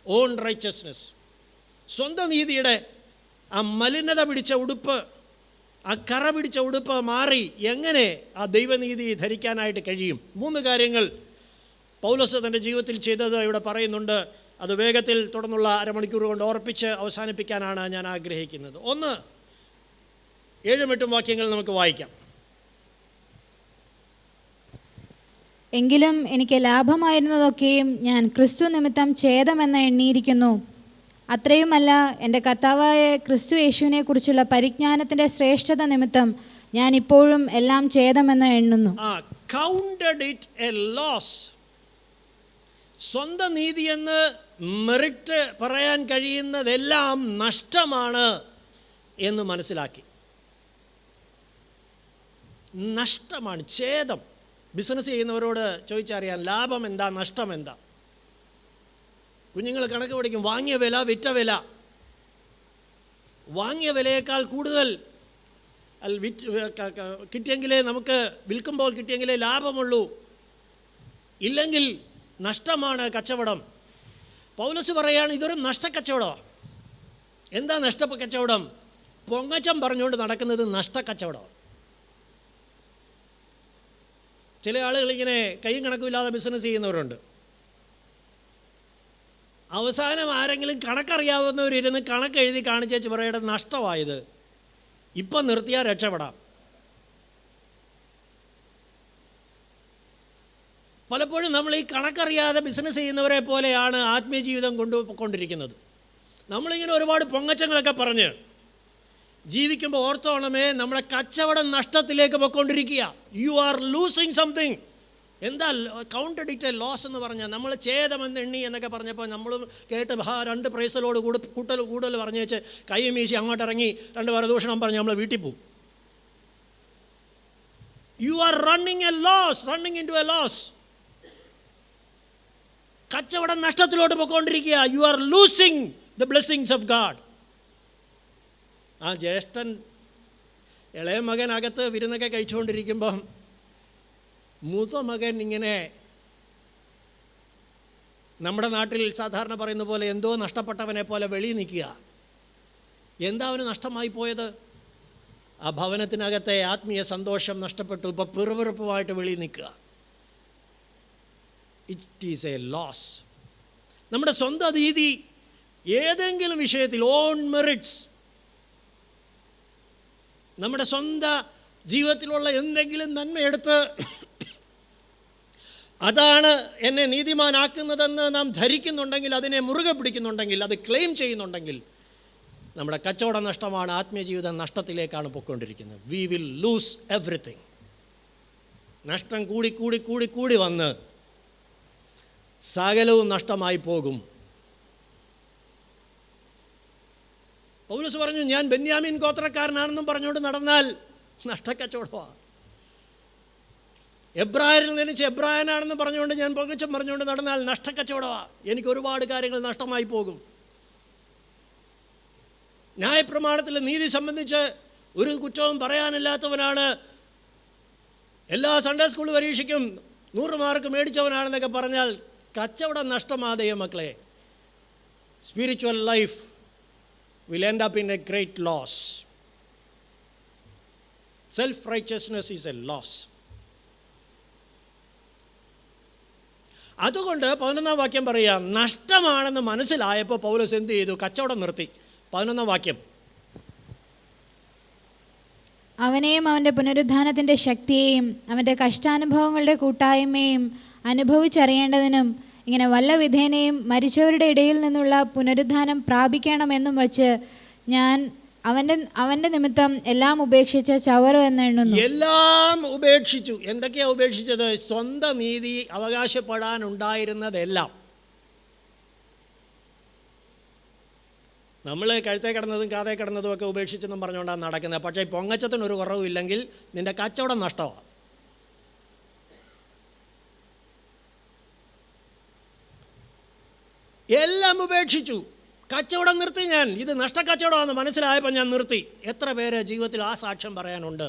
own righteousness? സ്വന്തം നീതിയുടെ ആ മലിനത പിടിച്ച ഉടുപ്പ്, ആ കറ പിടിച്ച ഉടുപ്പ് മാറി എങ്ങനെ ആ ദൈവനീതി ധരിക്കാനായിട്ട് കഴിയും? 3 കാര്യങ്ങൾ പൗലോസ് തൻ്റെ ജീവിതത്തിൽ ചെയ്തത് ഇവിടെ പറയുന്നുണ്ട്. അത് വേഗത്തിൽ തുടർന്നുള്ള അരമണിക്കൂർ കൊണ്ട് ഓർപ്പിച്ച് അവസാനിപ്പിക്കാനാണ് ഞാൻ ആഗ്രഹിക്കുന്നത്. 1, 7-8 വാക്യങ്ങൾ നമുക്ക് വായിക്കാം. എങ്കിലും എനിക്ക് ലാഭമായിരുന്നതൊക്കെയും ഞാൻ ക്രിസ്തു നിമിത്തം ഛേദമെന്ന് എണ്ണിയിരിക്കുന്നു. അത്രയുമല്ല, എൻ്റെ കർത്താവായ ക്രിസ്തു യേശുവിനെ കുറിച്ചുള്ള പരിജ്ഞാനത്തിൻ്റെ ശ്രേഷ്ഠത നിമിത്തം ഞാൻ ഇപ്പോഴും എല്ലാം ഛേദമെന്ന് എണ്ണുന്നു. counted it a loss. സ്വന്തം നീതി എന്ന് മെറിറ്റ് പറയാൻ കഴിയുന്നതെല്ലാം നഷ്ടമാണ് എന്ന് മനസ്സിലാക്കി. നഷ്ടമാണ്, ഛേദം. ബിസിനസ് ചെയ്യുന്നവരോട് ചോദിച്ചറിയാൻ ലാഭം എന്താ, നഷ്ടം എന്താ. കുഞ്ഞുങ്ങൾ കണക്ക് പഠിക്കും. വാങ്ങിയ വില, വിറ്റ വില. വാങ്ങിയ വിലയേക്കാൾ കൂടുതൽ കിട്ടിയെങ്കിലേ നമുക്ക്, വിൽക്കുമ്പോൾ കിട്ടിയെങ്കിലേ ലാഭമുള്ളൂ, ഇല്ലെങ്കിൽ നഷ്ടമാണ് കച്ചവടം. പൗലോസ് പറയാണ് ഇതൊരു നഷ്ടക്കച്ചവടമാണ്. എന്താ നഷ്ടക്കച്ചവടം? പൊങ്ങച്ചം പറഞ്ഞുകൊണ്ട് നടക്കുന്നത് നഷ്ടക്കച്ചവടമാണ്. ചില ആളുകൾ ഇങ്ങനെ കൈയും കണക്കുമില്ലാതെ ബിസിനസ് ചെയ്യുന്നവരുണ്ട്. അവസാനം ആരെങ്കിലും കണക്കറിയാവുന്നവരിരുന്ന് കണക്ക് എഴുതി കാണിച്ചേച്ച് പറയട്ടെ നഷ്ടമായത്, ഇപ്പം നിർത്തിയാൽ രക്ഷപ്പെടാം. പലപ്പോഴും നമ്മൾ ഈ കണക്കറിയാതെ ബിസിനസ് ചെയ്യുന്നവരെ പോലെയാണ് ആത്മീയ ജീവിതം കൊണ്ടുപോയിക്കൊണ്ടിരിക്കുന്നത്. നമ്മളിങ്ങനെ ഒരുപാട് പൊങ്ങച്ചങ്ങളൊക്കെ പറഞ്ഞ് ജീവിക്കുമ്പോൾ ഓർത്തോണമേ, നമ്മുടെ കച്ചവടം നഷ്ടത്തിലേക്ക് പോയിക്കൊണ്ടിരിക്കുക. You are losing something. എന്താ കൗണ്ടഡ് ഇറ്റ് എ ലോസ് എന്ന് പറഞ്ഞാൽ? നമ്മൾ ഛേദമെന്ന് എണ്ണി എന്നൊക്കെ പറഞ്ഞപ്പോൾ നമ്മൾ കേട്ട് 2 പ്രൈസലോട് കൂടുതൽ പറഞ്ഞു വെച്ച് കൈ വീശി അങ്ങോട്ട് ഇറങ്ങി 2 വരദൂഷണം പറഞ്ഞ് നമ്മൾ വീട്ടിൽ പോകും. You are running into a loss. കച്ചവടം നഷ്ടത്തിലോട്ട് പോയിക്കൊണ്ടിരിക്കുക. You are losing the blessings of God. ആ ജ്യേഷ്ഠൻ ഇളയ മകൻ അകത്ത് വിരുന്നൊക്കെ കഴിച്ചുകൊണ്ടിരിക്കുമ്പം മൂത്ത മകൻ ഇങ്ങനെ, നമ്മുടെ നാട്ടിൽ സാധാരണ പറയുന്ന പോലെ എന്തോ നഷ്ടപ്പെട്ടവനെ പോലെ വെളിയിൽ നിൽക്കുക. എന്താ അവന് നഷ്ടമായി പോയത്? ആ ഭവനത്തിനകത്തെ ആത്മീയ സന്തോഷം നഷ്ടപ്പെട്ടു. ഇപ്പോൾ പിറുപിറുപ്പുമായിട്ട് വെളിയിൽ നിൽക്കുക. It is a loss. നമ്മുടെ സ്വന്തം നീതി ഏതെങ്കിലും വിഷയത്തിൽ, ഓൺ മെറിറ്റ്സ്, നമ്മുടെ സ്വന്തം ജീവിതത്തിലുള്ള എന്തെങ്കിലും നന്മയെടുത്ത് അതാണ് എന്നെ നീതിമാനാക്കുന്നതെന്ന് നാം ധരിക്കുന്നുണ്ടെങ്കിൽ, അതിനെ മുറുകെ പിടിക്കുന്നുണ്ടെങ്കിൽ, അത് ക്ലെയിം ചെയ്യുന്നുണ്ടെങ്കിൽ, നമ്മുടെ കച്ചവടം നഷ്ടമാണ്. ആത്മീയ ജീവിതം നഷ്ടത്തിലേക്കാണ് പോയിക്കൊണ്ടിരിക്കുന്നത്. We will loose everything. നഷ്ടം കൂടി കൂടി കൂടി കൂടി വന്ന് സകലവും നഷ്ടമായി പോകും. പൗലോസ് പറഞ്ഞു, ഞാൻ ബെന്യാമീൻ ഗോത്രക്കാരനാണെന്നും പറഞ്ഞുകൊണ്ട് നടന്നാൽ നഷ്ടക്കച്ചവടമാണ്. എബ്രായരിൽ നിന്നിച്ച് എബ്രായനാണെന്ന് പറഞ്ഞുകൊണ്ട് ഞാൻ പൊങ്ങച്ചം പറഞ്ഞുകൊണ്ട് നടന്നാൽ നഷ്ടക്കച്ചവടമാണ്. എനിക്ക് ഒരുപാട് കാര്യങ്ങൾ നഷ്ടമായി പോകും. ന്യായപ്രമാണത്തിലെ നീതി സംബന്ധിച്ച് ഒരു കുറ്റവും പറയാനില്ലാത്തവനാണ്, എല്ലാ സൺഡേ സ്കൂൾ പരീക്ഷയ്ക്കും 100 മാർക്ക് മേടിച്ചവനാണെന്നൊക്കെ പറഞ്ഞാൽ കച്ചവടം നഷ്ടമാതേ മക്കളെ. Spiritual life will end up in a great loss. Self-righteousness is a loss. അതുകൊണ്ട് 11-ാം വാക്യം പറയാം, നഷ്ടമാണെന്ന് മനസ്സിലായപ്പോൾ പൗലോസ് എന്ത് ചെയ്തു? കച്ചവടം നിർത്തി. 11-ാം വാക്യം, അവനെയും അവൻ്റെ പുനരുദ്ധാനത്തിൻ്റെ ശക്തിയെയും അവൻ്റെ കഷ്ടാനുഭവങ്ങളുടെ കൂട്ടായ്മയും അനുഭവിച്ചറിയേണ്ടതിനും ഇങ്ങനെ വല്ല വിധേനയും മരിച്ചവരുടെ ഇടയിൽ നിന്നുള്ള പുനരുദ്ധാനം പ്രാപിക്കണമെന്നും വച്ച് ഞാൻ അവൻ്റെ നിമിത്തം എല്ലാം ഉപേക്ഷിച്ച് ചവറ് എന്ന് എണ്ണുന്നു. എല്ലാം ഉപേക്ഷിച്ചു. എന്തൊക്കെയാണ് ഉപേക്ഷിച്ചത്? സ്വന്തം നീതി അവകാശപ്പെടാനുണ്ടായിരുന്നതെല്ലാം. നമ്മൾ കഴുത്തേ കിടന്നതും കാതേ കിടന്നതും ഒക്കെ ഉപേക്ഷിച്ചെന്നും പറഞ്ഞുകൊണ്ടാണ് നടക്കുന്നത്. പക്ഷേ പൊങ്ങച്ചത്തിനൊരു കുറവില്ലെങ്കിൽ നിൻ്റെ കച്ചവടം നഷ്ടമാണ്. എല്ലാം ഉപേക്ഷിച്ചു. കച്ചവടം നിർത്തി. ഞാൻ ഇത് നഷ്ടക്കച്ചവടമാണെന്ന് മനസ്സിലായപ്പോൾ ഞാൻ നിർത്തി. എത്ര പേര് ജീവിതത്തിൽ ആ സാക്ഷ്യം പറയാനുണ്ട്?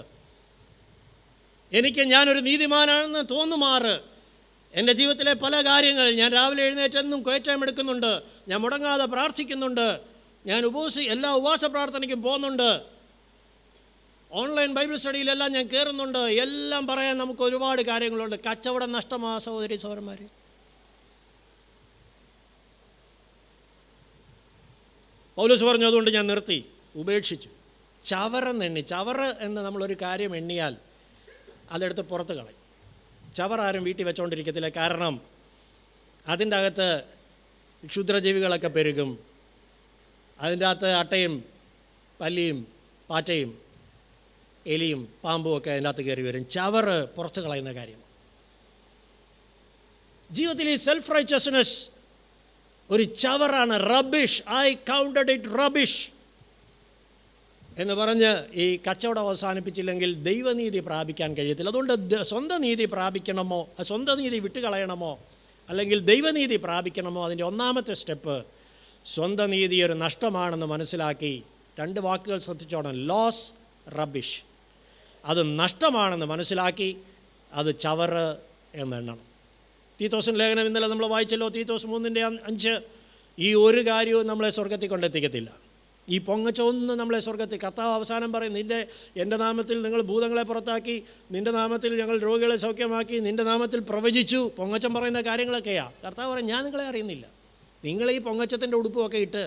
ഞാനൊരു നീതിമാനാണെന്ന് തോന്നുമാറ് എൻ്റെ ജീവിതത്തിലെ പല കാര്യങ്ങൾ, ഞാൻ രാവിലെ എഴുന്നേറ്റെന്നും കയറ്റം എടുക്കുന്നുണ്ട്, ഞാൻ മുടങ്ങാതെ പ്രാർത്ഥിക്കുന്നുണ്ട്, ഞാൻ എല്ലാ ഉപവാസ പ്രാർത്ഥനയ്ക്കും പോകുന്നുണ്ട്, ഓൺലൈൻ ബൈബിൾ സ്റ്റഡിയിലെല്ലാം ഞാൻ കയറുന്നുണ്ട്. എല്ലാം പറയാൻ നമുക്ക് ഒരുപാട് കാര്യങ്ങളുണ്ട്. കച്ചവടം നഷ്ടമാ സഹോദരി സഹോദരന്മാർ. പൗലോസ് പറഞ്ഞു, അതുകൊണ്ട് ഞാൻ നിർത്തി, ഉപേക്ഷിച്ചു. ചവറെന്നെണ്ണി. ചവറ് എന്ന് നമ്മളൊരു കാര്യം എണ്ണിയാൽ അതെടുത്ത് പുറത്ത് കളയും. ചവറാരും വീട്ടിൽ വെച്ചുകൊണ്ടിരിക്കത്തില്ല. കാരണം അതിൻ്റെ അകത്ത് ക്ഷുദ്രജീവികളൊക്കെ പെരുകും, അതിൻ്റെ അകത്ത് അട്ടയും പല്ലിയും പാറ്റയും എലിയും പാമ്പും ഒക്കെ അതിൻ്റെ അകത്ത് കയറി വരും. ചവറ് പുറത്ത് കളയുന്ന കാര്യം. ജീവിതത്തിൽ ഈ സെൽഫ് റൈച്ചസ്നെസ് ഒരു ചവറാണ്. Rubbish, I counted it rubbish എന്ന് പറഞ്ഞ് ഈ കച്ചവടം അവസാനിപ്പിച്ചില്ലെങ്കിൽ ദൈവനീതി പ്രാപിക്കാൻ കഴിയത്തില്ല. അതുകൊണ്ട് സ്വന്തം നീതി പ്രാപിക്കണമോ, സ്വന്തം നീതി വിട്ടുകളയണമോ, അല്ലെങ്കിൽ ദൈവനീതി പ്രാപിക്കണമോ, അതിൻ്റെ ഒന്നാമത്തെ സ്റ്റെപ്പ് സ്വന്തം നീതി ഒരു നഷ്ടമാണെന്ന് മനസ്സിലാക്കി 2 വാക്കുകൾ ശ്രദ്ധിച്ചോണം. Loss, rubbish. അത് നഷ്ടമാണെന്ന് മനസ്സിലാക്കി അത് ചവറ് എന്നെണ്ണണം. തീത്തോസിൻ്റെ ലേഖനം ഇന്നലെ നമ്മൾ വായിച്ചല്ലോ, തീത്തോസ് 3:5. ഈ ഒരു കാര്യവും നമ്മളെ സ്വർഗത്തിൽ കൊണ്ടെത്തിക്കത്തില്ല. ഈ പൊങ്ങച്ചൊന്നും നമ്മളെ സ്വർഗത്തിൽ. കർത്താവ് അവസാനം പറയും, എൻ്റെ നാമത്തിൽ നിങ്ങൾ ഭൂതങ്ങളെ പുറത്താക്കി, നിൻ്റെ നാമത്തിൽ ഞങ്ങൾ രോഗികളെ സൗഖ്യമാക്കി, നിൻ്റെ നാമത്തിൽ പ്രവചിച്ചു. പൊങ്ങച്ചം പറയുന്ന കാര്യങ്ങളൊക്കെയാണ്. കർത്താവ് പറയും, ഞാൻ നിങ്ങളെ അറിയുന്നില്ല. നിങ്ങൾ ഈ പൊങ്ങച്ചത്തിൻ്റെ ഉടുപ്പുമൊക്കെ ഇട്ട്,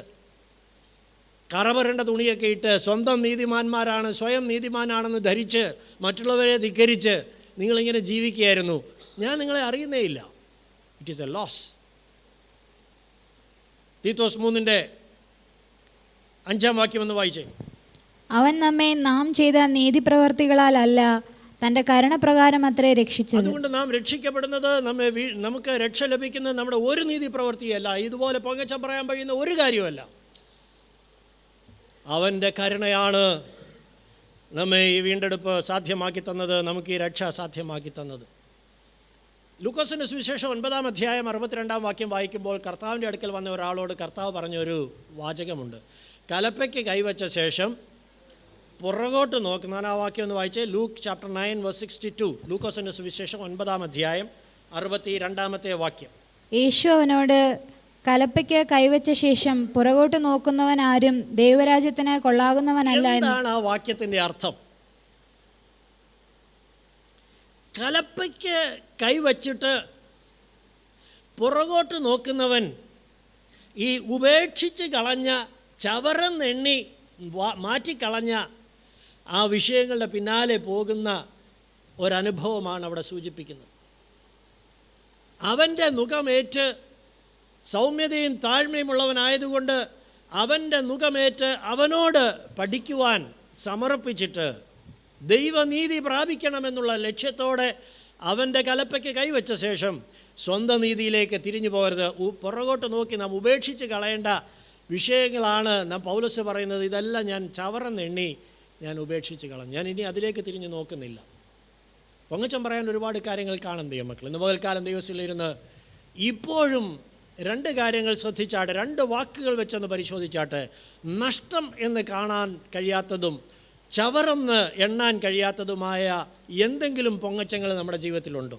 കറപറേണ്ട തുണിയൊക്കെ ഇട്ട്, സ്വന്തം നീതിമാന്മാരാണ്, സ്വയം നീതിമാനാണെന്ന് ധരിച്ച് മറ്റുള്ളവരെ ധിക്കരിച്ച് നിങ്ങളിങ്ങനെ ജീവിക്കുകയായിരുന്നു. ഞാൻ നിങ്ങളെ അറിയുന്നേ ഇല്ല. It is a loss. തീത്തോസ് 3:5 വാക്യം ഒന്ന് വായിച്ചേ. അവൻ നമ്മെ നാം ചെയ്ത നീതിപ്രവർത്തികളാൽ അല്ല, തൻ്റെ കരുണപ്രകാരം അത്രേ രക്ഷിച്ചത്. അതുകൊണ്ട് നാം രക്ഷിക്കപ്പെടുന്നത്, നമുക്ക് രക്ഷ ലഭിക്കുന്നത് നമ്മുടെ ഒരു നീതി പ്രവൃത്തിയല്ല, ഇതുപോലെ പൊങ്ങച്ചം പറയാൻ കഴിയുന്ന ഒരു കാര്യമല്ല. അവൻ്റെ കരുണയാണ് നമ്മെ ഈ വീണ്ടെടുപ്പ് സാധ്യമാക്കി തന്നത്, നമുക്ക് ഈ രക്ഷ സാധ്യമാക്കി തന്നത്. ലൂക്കോസിൻ്റെ സുവിശേഷം 9-ാം അധ്യായം 62-ാം വാക്യം വായിക്കുമ്പോൾ കർത്താവിൻ്റെ അടുക്കൽ വന്ന ഒരാളോട് കർത്താവ് പറഞ്ഞൊരു വാചകമുണ്ട്. കലപ്പയ്ക്ക് കൈവച്ച ശേഷം പുറകോട്ട് നോക്കുന്ന ആ വാക്യം ഒന്ന് വായിച്ചേ. Luke chapter 9:62. ലൂക്കോസിൻ്റെ സുവിശേഷം 9-ാം അധ്യായം 62-ാമത്തെ വാക്യം. യേശു അവനോട്, കലപ്പയ്ക്ക് കൈവച്ച ശേഷം പുറകോട്ട് നോക്കുന്നവൻ ആരും ദൈവരാജ്യത്തിന് കൊള്ളാകുന്നവനല്ല. എന്താണ് ആ വാക്യത്തിൻ്റെ അർത്ഥം? കലപ്പയ്ക്ക് കൈവച്ചിട്ട് പുറകോട്ട് നോക്കുന്നവൻ ഈ ഉപേക്ഷിച്ച് കളഞ്ഞ, ചവറെന്നെണ്ണി മാറ്റിക്കളഞ്ഞ ആ വിഷയങ്ങളുടെ പിന്നാലെ പോകുന്ന ഒരനുഭവമാണ് അവിടെ സൂചിപ്പിക്കുന്നത്. അവൻ്റെ നുകമേറ്റ്, സൗമ്യതയും താഴ്മയും ഉള്ളവനായതുകൊണ്ട് അവൻ്റെ നുകമേറ്റ് അവനോട് പഠിക്കുവാൻ സമർപ്പിച്ചിട്ട് ദൈവനീതി പ്രാപിക്കണമെന്നുള്ള ലക്ഷ്യത്തോടെ അവൻ്റെ കലപ്പയ്ക്ക് കൈവച്ച ശേഷം സ്വന്തം നീതിയിലേക്ക് തിരിഞ്ഞു പോകരുത്. പുറകോട്ട് നോക്കി നാം ഉപേക്ഷിച്ച് കളയേണ്ട വിഷയങ്ങളാണ് നാം പൗലോസ് പറയുന്നത്. ഇതെല്ലാം ഞാൻ ചവറെന്നെണ്ണി ഞാൻ ഉപേക്ഷിച്ച് കളഞ്ഞു, ഞാൻ ഇനി അതിലേക്ക് തിരിഞ്ഞു നോക്കുന്നില്ല. പൊങ്ങച്ചം പറയാൻ ഒരുപാട് കാര്യങ്ങൾ കാണും ദൈവമക്കൾ. ഇന്ന് പകൽക്കാലം ദൈവത്തിലിരുന്ന് ഇപ്പോഴും 2 കാര്യങ്ങൾ ശ്രദ്ധിച്ചാട്ടെ, 2 വാക്കുകൾ വെച്ചൊന്ന് പരിശോധിച്ചാട്ടെ. നഷ്ടം എന്ന് കാണാൻ കഴിയാത്തതും ചവറെന്ന് എണ്ണാൻ കഴിയാത്തതുമായ എന്തെങ്കിലും പൊങ്ങച്ചങ്ങൾ നമ്മുടെ ജീവിതത്തിലുണ്ടോ?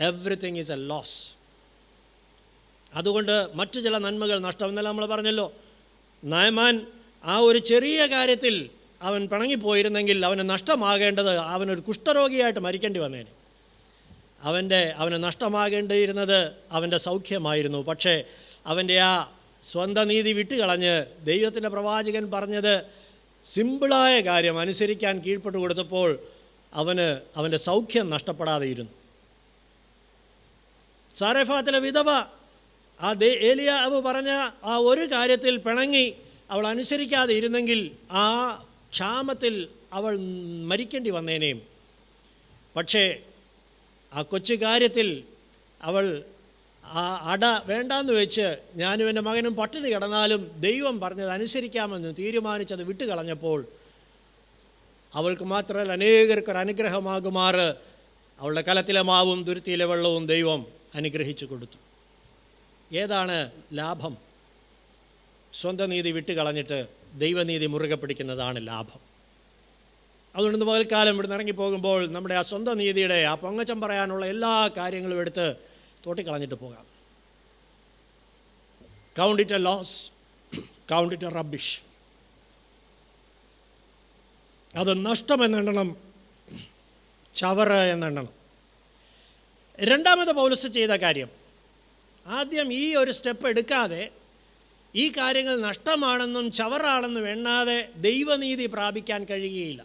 Everything is a loss. അതുകൊണ്ട് മറ്റു ചില നന്മകൾ നഷ്ടം. എന്നല്ല നമ്മൾ പറഞ്ഞല്ലോ, നയമാൻ ആ ഒരു ചെറിയ കാര്യത്തിൽ അവൻ പിണങ്ങിപ്പോയിരുന്നെങ്കിൽ അവന് നഷ്ടമാകേണ്ടത്, അവനൊരു കുഷ്ഠരോഗിയായിട്ട് മരിക്കേണ്ടി വന്നേനെ. അവന് നഷ്ടമാകേണ്ടിയിരുന്നത് അവൻ്റെ സൗഖ്യമായിരുന്നു. പക്ഷേ അവൻ്റെ ആ സ്വന്തം നീതി വിട്ടുകളഞ്ഞ് ദൈവത്തിൻ്റെ പ്രവാചകൻ പറഞ്ഞത് സിമ്പിളായ കാര്യം അനുസരിക്കാൻ കീഴ്പ്പെട്ടു കൊടുത്തപ്പോൾ അവൻ്റെ സൗഖ്യം നഷ്ടപ്പെടാതെ ഇരുന്നു. സാരെഫാത്തിലെ വിധവ ആ ഏലിയാവ് പറഞ്ഞ ആ ഒരു കാര്യത്തിൽ പിണങ്ങി അവൾ അനുസരിക്കാതെ ഇരുന്നെങ്കിൽ ആ ക്ഷാമത്തിൽ അവൾ മരിക്കേണ്ടി വന്നേനേയും. പക്ഷേ ആ കൊച്ചു കാര്യത്തിൽ അവൾ ആ അട വേണ്ടാന്ന് വെച്ച് ഞാനും എൻ്റെ മകനും പട്ടിണി കിടന്നാലും ദൈവം പറഞ്ഞത് അനുസരിക്കാമെന്ന് തീരുമാനിച്ചത് വിട്ടുകളഞ്ഞപ്പോൾ അവൾക്ക് മാത്രമല്ല അനേകർക്കൊരു അനുഗ്രഹമാകുമാറ് അവളുടെ കലത്തിലെ മാവും തുരുത്തിയിലെ വെള്ളവും ദൈവം അനുഗ്രഹിച്ചു കൊടുത്തു. ഏതാണ് ലാഭം? സ്വന്തം നീതി വിട്ടുകളഞ്ഞിട്ട് ദൈവനീതി മുറുകെ പിടിക്കുന്നതാണ് ലാഭം. അതുകൊണ്ട് ഇന്ന് പകൽക്കാലം ഇവിടുന്ന് ഇറങ്ങിപ്പോകുമ്പോൾ നമ്മുടെ ആ സ്വന്തം നീതിയുടെ ആ പൊങ്ങച്ചം പറയാനുള്ള എല്ലാ കാര്യങ്ങളും എടുത്ത് തോട്ടിക്കളഞ്ഞിട്ട് പോകാം. Count it a loss, count it a rubbish. അത് നഷ്ടമെന്നെണ്ണണം, ചവറ് എന്നെണ്ണണം. രണ്ടാമത് പൗലോസ് ചെയ്ത കാര്യം, ആദ്യം ഈ ഒരു സ്റ്റെപ്പ് എടുക്കാതെ ഈ കാര്യങ്ങൾ നഷ്ടമാണെന്നും ചവറാണെന്നും എണ്ണാതെ ദൈവനീതി പ്രാപിക്കാൻ കഴിയുകയില്ല.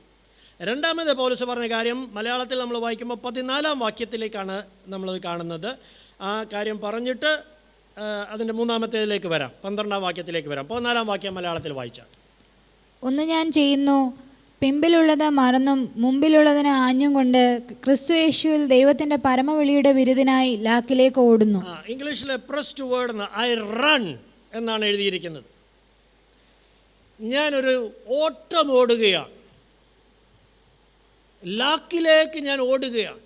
രണ്ടാമത് പൗലോസ് പറഞ്ഞ കാര്യം മലയാളത്തിൽ നമ്മൾ വായിക്കുമ്പോൾ 14-ാം വാക്യത്തിലേക്കാണ് നമ്മളത് കാണുന്നത്. ആ കാര്യം പറഞ്ഞിട്ട് അതിൻ്റെ മൂന്നാമത്തേതിലേക്ക് വരാം, 12-ാം വാക്യത്തിലേക്ക് വരാം. 14-ാം വാക്യം മലയാളത്തിൽ വായിച്ചാൽ. ഒന്ന് ഞാൻ ചെയ്യുന്നു, പിമ്പിലുള്ളത് മറന്നും മുമ്പിലുള്ളതിന് ആഞ്ഞും കൊണ്ട് ക്രിസ്തു യേശുവിൽ ദൈവത്തിൻ്റെ പരമവിളിയുടെ വിരുദിനായി ലാക്കിലേക്ക് ഓടുന്നു. ഇംഗ്ലീഷിൽ പ്രസ് ടു വേർഡ് എന്ന് ഐ റൺ എന്നാണ് എഴുതിയിരിക്കുന്നത്. ഞാനൊരു ഓട്ടം ഓടുകയാണ്, ലാക്കിലേക്ക് ഞാൻ ഓടുകയാണ്.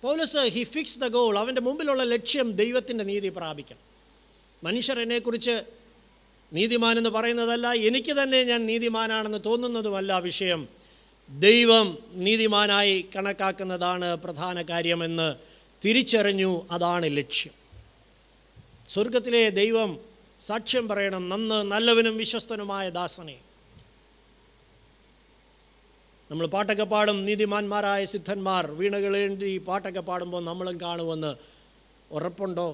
പൗലോസ് ഹി ഫിക്സ് ദ ഗോൾ. അവൻ്റെ മുമ്പിലുള്ള ലക്ഷ്യം ദൈവത്തിൻ്റെ നീതി പ്രാപിക്കണം. മനുഷ്യർ എന്നെക്കുറിച്ച് നീതിമാനെന്ന് പറയുന്നതല്ല, എനിക്ക് തന്നെ ഞാൻ നീതിമാനാണെന്ന് തോന്നുന്നതുമല്ല വിഷയം. ദൈവം നീതിമാനായി കണക്കാക്കുന്നതാണ് പ്രധാന കാര്യമെന്ന് തിരിച്ചറിഞ്ഞു. അതാണ് ലക്ഷ്യം. സ്വർഗത്തിലെ ദൈവം സാക്ഷ്യം പറയണം, നല്ലവനും വിശ്വസ്തനുമായ ദാസനെ. നമ്മൾ പാട്ടൊക്കെ പാടും, നീതിമാന്മാരായ സിദ്ധന്മാർ വീണകളേണ്ടി പാട്ടൊക്കെ പാടുമ്പോൾ നമ്മളും കാണുമെന്ന് ഉറപ്പുണ്ടോ?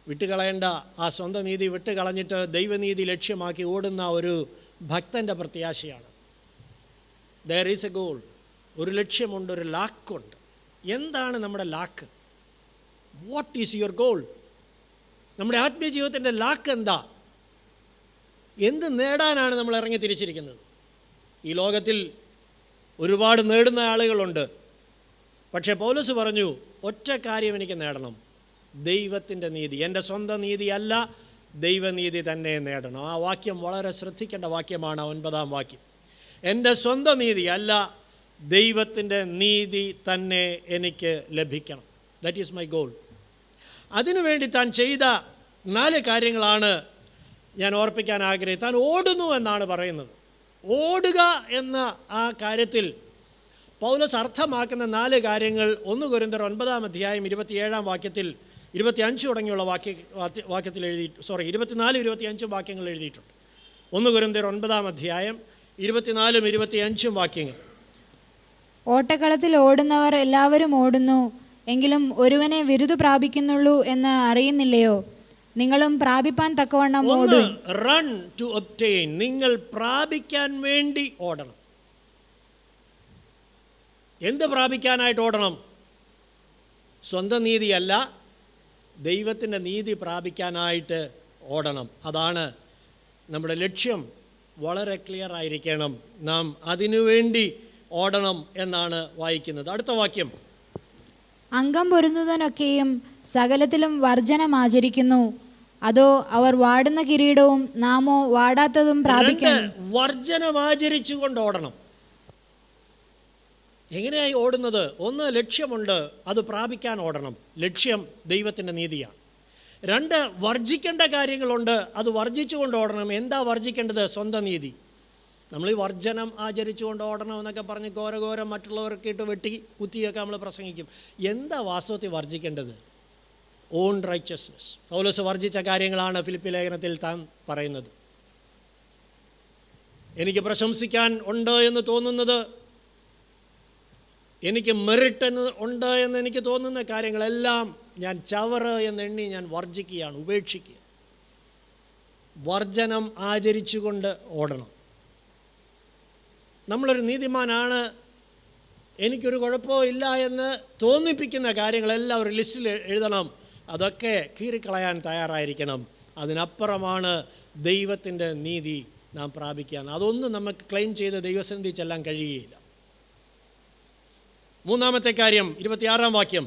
വിട്ടുകളയേണ്ട ആ സ്വന്തം നീതി വിട്ടുകളഞ്ഞിട്ട് ദൈവനീതി ലക്ഷ്യമാക്കി ഓടുന്ന ഒരു ഭക്തൻ്റെ പ്രത്യാശയാണ്. There is a goal. ഒരു ലക്ഷ്യമുണ്ട്, ഒരു ലാക്കുണ്ട്. എന്താണ് നമ്മുടെ ലാക്ക്? What is your goal? നമ്മുടെ ആത്മീയ ജീവിതത്തിൻ്റെ ലാക്ക് എന്താ? എന്ത് നേടാനാണ് നമ്മൾ ഇറങ്ങി തിരിച്ചിരിക്കുന്നത്? ഈ ലോകത്തിൽ ഒരുപാട് നേടുന്ന ആളുകളുണ്ട്. പക്ഷേ പൗലോസ് പറഞ്ഞു, ഒറ്റ കാര്യം എനിക്ക് നേടണം, ദൈവത്തിൻ്റെ നീതി. എൻ്റെ സ്വന്തം നീതിയല്ല, ദൈവനീതി തന്നെ നേടണം. ആ വാക്യം വളരെ ശ്രദ്ധിക്കേണ്ട വാക്യമാണ്. 9-ാം വാക്യം, എൻ്റെ സ്വന്തം നീതി അല്ല, ദൈവത്തിൻ്റെ നീതി തന്നെ എനിക്ക് ലഭിക്കണം. That is my goal. അതിനുവേണ്ടി താൻ ചെയ്ത 4 കാര്യങ്ങളാണ് ഞാൻ ഓർപ്പിക്കാൻ ആഗ്രഹിക്കുന്നത്. താൻ ഓടുന്നു എന്നാണ് പറയുന്നത്. ഓടുക എന്ന ആ കാര്യത്തിൽ പൗലോസ് അർത്ഥമാക്കുന്ന 4 കാര്യങ്ങൾ 1 കൊരിന്ത്യർ 9-ാം അധ്യായം 27-ാം വാക്യത്തിൽ 25 തുടങ്ങിയുള്ള വാക്യത്തിൽ 24, 25 വാക്യങ്ങൾ എഴുതിയിട്ടുണ്ട്. 1 കൊരിന്ത്യർ 9-ാം അധ്യായം 24, 25 വാക്യങ്ങൾ. ഓട്ടക്കളത്തിൽ ഓടുന്നവർ എല്ലാവരും ഓടുന്നു, എങ്കിലും ഒരുവനെ വിരുദു പ്രാപിക്കുന്നുള്ളൂ എന്ന് അറിയുന്നില്ലയോ? നിങ്ങളും പ്രാപിപ്പാൻ തക്കവണ്ണം ഓടും. Run to obtain. നിങ്ങൾ പ്രാപിക്കാൻ വേണ്ടി ഓടണം. എന്ത് പ്രാപിക്കാനായിട്ട് ഓടണം? സ്വന്തം നീതിയല്ല, ദൈവത്തിൻ്റെ നീതി പ്രാപിക്കാനായിട്ട് ഓടണം. അതാണ് നമ്മുടെ ലക്ഷ്യം. വളരെ ക്ലിയർ ആയിരിക്കണം. നാം അതിനുവേണ്ടി ഓടണം എന്നാണ് വായിക്കുന്നത്. അടുത്ത വാക്യം, അംഗം പൊരുതുന്നതിനൊക്കെയും സകലത്തിലും വർജനം ആചരിക്കുന്നു, അതോ അവർ വാടുന്ന കിരീടവും നാമോ വാടാത്തതും പ്രാപിക്കണം. വർജനം ആചരിച്ചുകൊണ്ട് ഓടണം. എങ്ങനെയായി ഓടുന്നത്? 1, ലക്ഷ്യമുണ്ട്, അത് പ്രാപിക്കാൻ ഓടണം. ലക്ഷ്യം ദൈവത്തിൻ്റെ നീതിയാണ്. 2, വർജിക്കേണ്ട കാര്യങ്ങളുണ്ട്, അത് വർജിച്ചുകൊണ്ട് ഓടണം. എന്താ വർജിക്കേണ്ടത്? സ്വന്തം നീതി. നമ്മൾ ഈ വർജനം ആചരിച്ചുകൊണ്ട് ഓടണം എന്നൊക്കെ പറഞ്ഞ് ഘോരഘോരം മറ്റുള്ളവർക്ക് ഇട്ട് വെട്ടി കുത്തിയൊക്കെ നമ്മൾ പ്രസംഗിക്കും. എന്താ വാസ്തവത്തിൽ വർജിക്കേണ്ടത്? On righteousness. പൗലോസ് വർജിച്ച കാര്യങ്ങളാണ് ഫിലിപ്പി ലേഖനത്തിൽ താൻ പറയുന്നത്. എനിക്ക് പ്രശംസിക്കാൻ ഉണ്ട് എന്ന് തോന്നുന്നത്, എനിക്ക് മെറിറ്റ് ഉണ്ട് എന്ന് എനിക്ക് തോന്നുന്ന കാര്യങ്ങളെല്ലാം ഞാൻ ചവറ് എന്നെണ്ണി ഞാൻ വർജിക്കുകയാണ്, ഉപേക്ഷിക്കുക. വർജനം ആചരിച്ചുകൊണ്ട് ഓടണം. നമ്മളൊരു നീതിമാനാണ്, എനിക്കൊരു കുഴപ്പവും ഇല്ല എന്ന് തോന്നിപ്പിക്കുന്ന കാര്യങ്ങളെല്ലാം ഒരു ലിസ്റ്റിൽ എഴുതണം. അതൊക്കെ കീറിക്കളയാൻ തയ്യാറായിരിക്കണം. അതിനപ്പുറമാണ് ദൈവത്തിൻ്റെ നീതി നാം പ്രാപിക്കുക. അതൊന്നും നമുക്ക് ക്ലെയിം ചെയ്ത് ദൈവസന്നിധി ചെല്ലാൻ കഴിയുകയില്ല. 3-ാമത്തെ കാര്യം 26-ാം വാക്യം,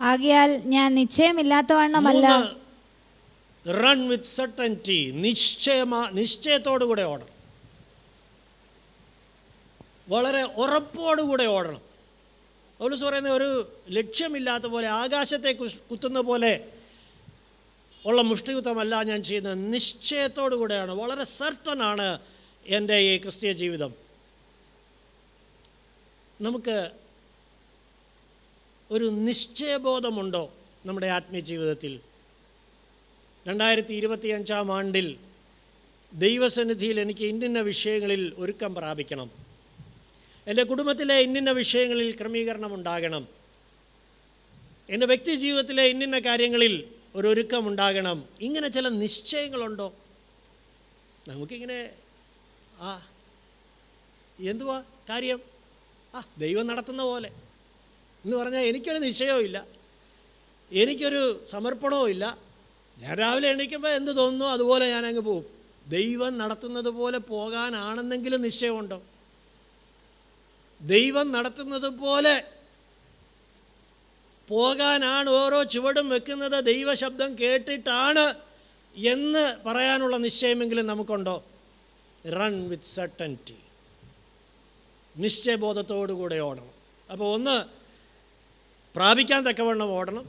ആകയാൽ ഞാൻ നിശ്ചയമില്ലാത്തവണ്ണമല്ല. Run with സർട്ടൻറ്റി. നിശ്ചയത്തോടുകൂടെ ഓടണം. വളരെ ഉറപ്പോടുകൂടെ ഓടണം. പൗലോസ് പറയുന്ന ഒരു ലക്ഷ്യമില്ലാത്ത പോലെ, ആകാശത്തെ കുത്തുന്ന പോലെ ഉള്ള മുഷ്ടിയുദ്ധമല്ല ഞാൻ ചെയ്യുന്നത്, നിശ്ചയത്തോടു കൂടെയാണ്. വളരെ സർട്ടനാണ് എൻ്റെ ഈ ക്രിസ്തീയ ജീവിതം. നമുക്ക് ഒരു നിശ്ചയബോധമുണ്ടോ നമ്മുടെ ആത്മീയ ജീവിതത്തിൽ? 2025 ആണ്ടിൽ ദൈവസന്നിധിയിൽ എനിക്ക് ഇന്നിന്ന വിഷയങ്ങളിൽ ഒരുക്കം പ്രാപിക്കണം, എൻ്റെ കുടുംബത്തിലെ ഇന്നിന്ന വിഷയങ്ങളിൽ ക്രമീകരണം ഉണ്ടാകണം, എൻ്റെ വ്യക്തി ജീവിതത്തിലെ ഇന്നിന്ന കാര്യങ്ങളിൽ ഒരുക്കം ഉണ്ടാകണം. ഇങ്ങനെ ചില നിശ്ചയങ്ങളുണ്ടോ നമുക്കിങ്ങനെ? എന്തുവാ കാര്യം? ദൈവം നടത്തുന്ന പോലെ എന്ന് പറഞ്ഞാൽ എനിക്കൊരു നിശ്ചയവും ഇല്ല. എനിക്കൊരു സമർപ്പണവും ഇല്ല. ഞാൻ രാവിലെ എണീക്കുമ്പോൾ എന്ത് തോന്നുന്നു അതുപോലെ ഞാനങ്ങ് പോകും. ദൈവം നടത്തുന്നത് പോലെ പോകാനാണെന്നെങ്കിലും നിശ്ചയമുണ്ടോ? ദൈവം നടത്തുന്നത് പോലെ പോകാനാണ് ഓരോ ചുവടും വെക്കുന്നത്, ദൈവശബ്ദം കേട്ടിട്ടാണ് എന്ന് പറയാനുള്ള നിശ്ചയമെങ്കിലും നമുക്കുണ്ടോ? റൺ വിത്ത് സർട്ടൻറ്റി, നിശ്ചയബോധത്തോടുകൂടെ ഓടണം. അപ്പോൾ ഒന്ന്, പ്രാപിക്കാൻ തക്കവണ്ണം ഓടണം.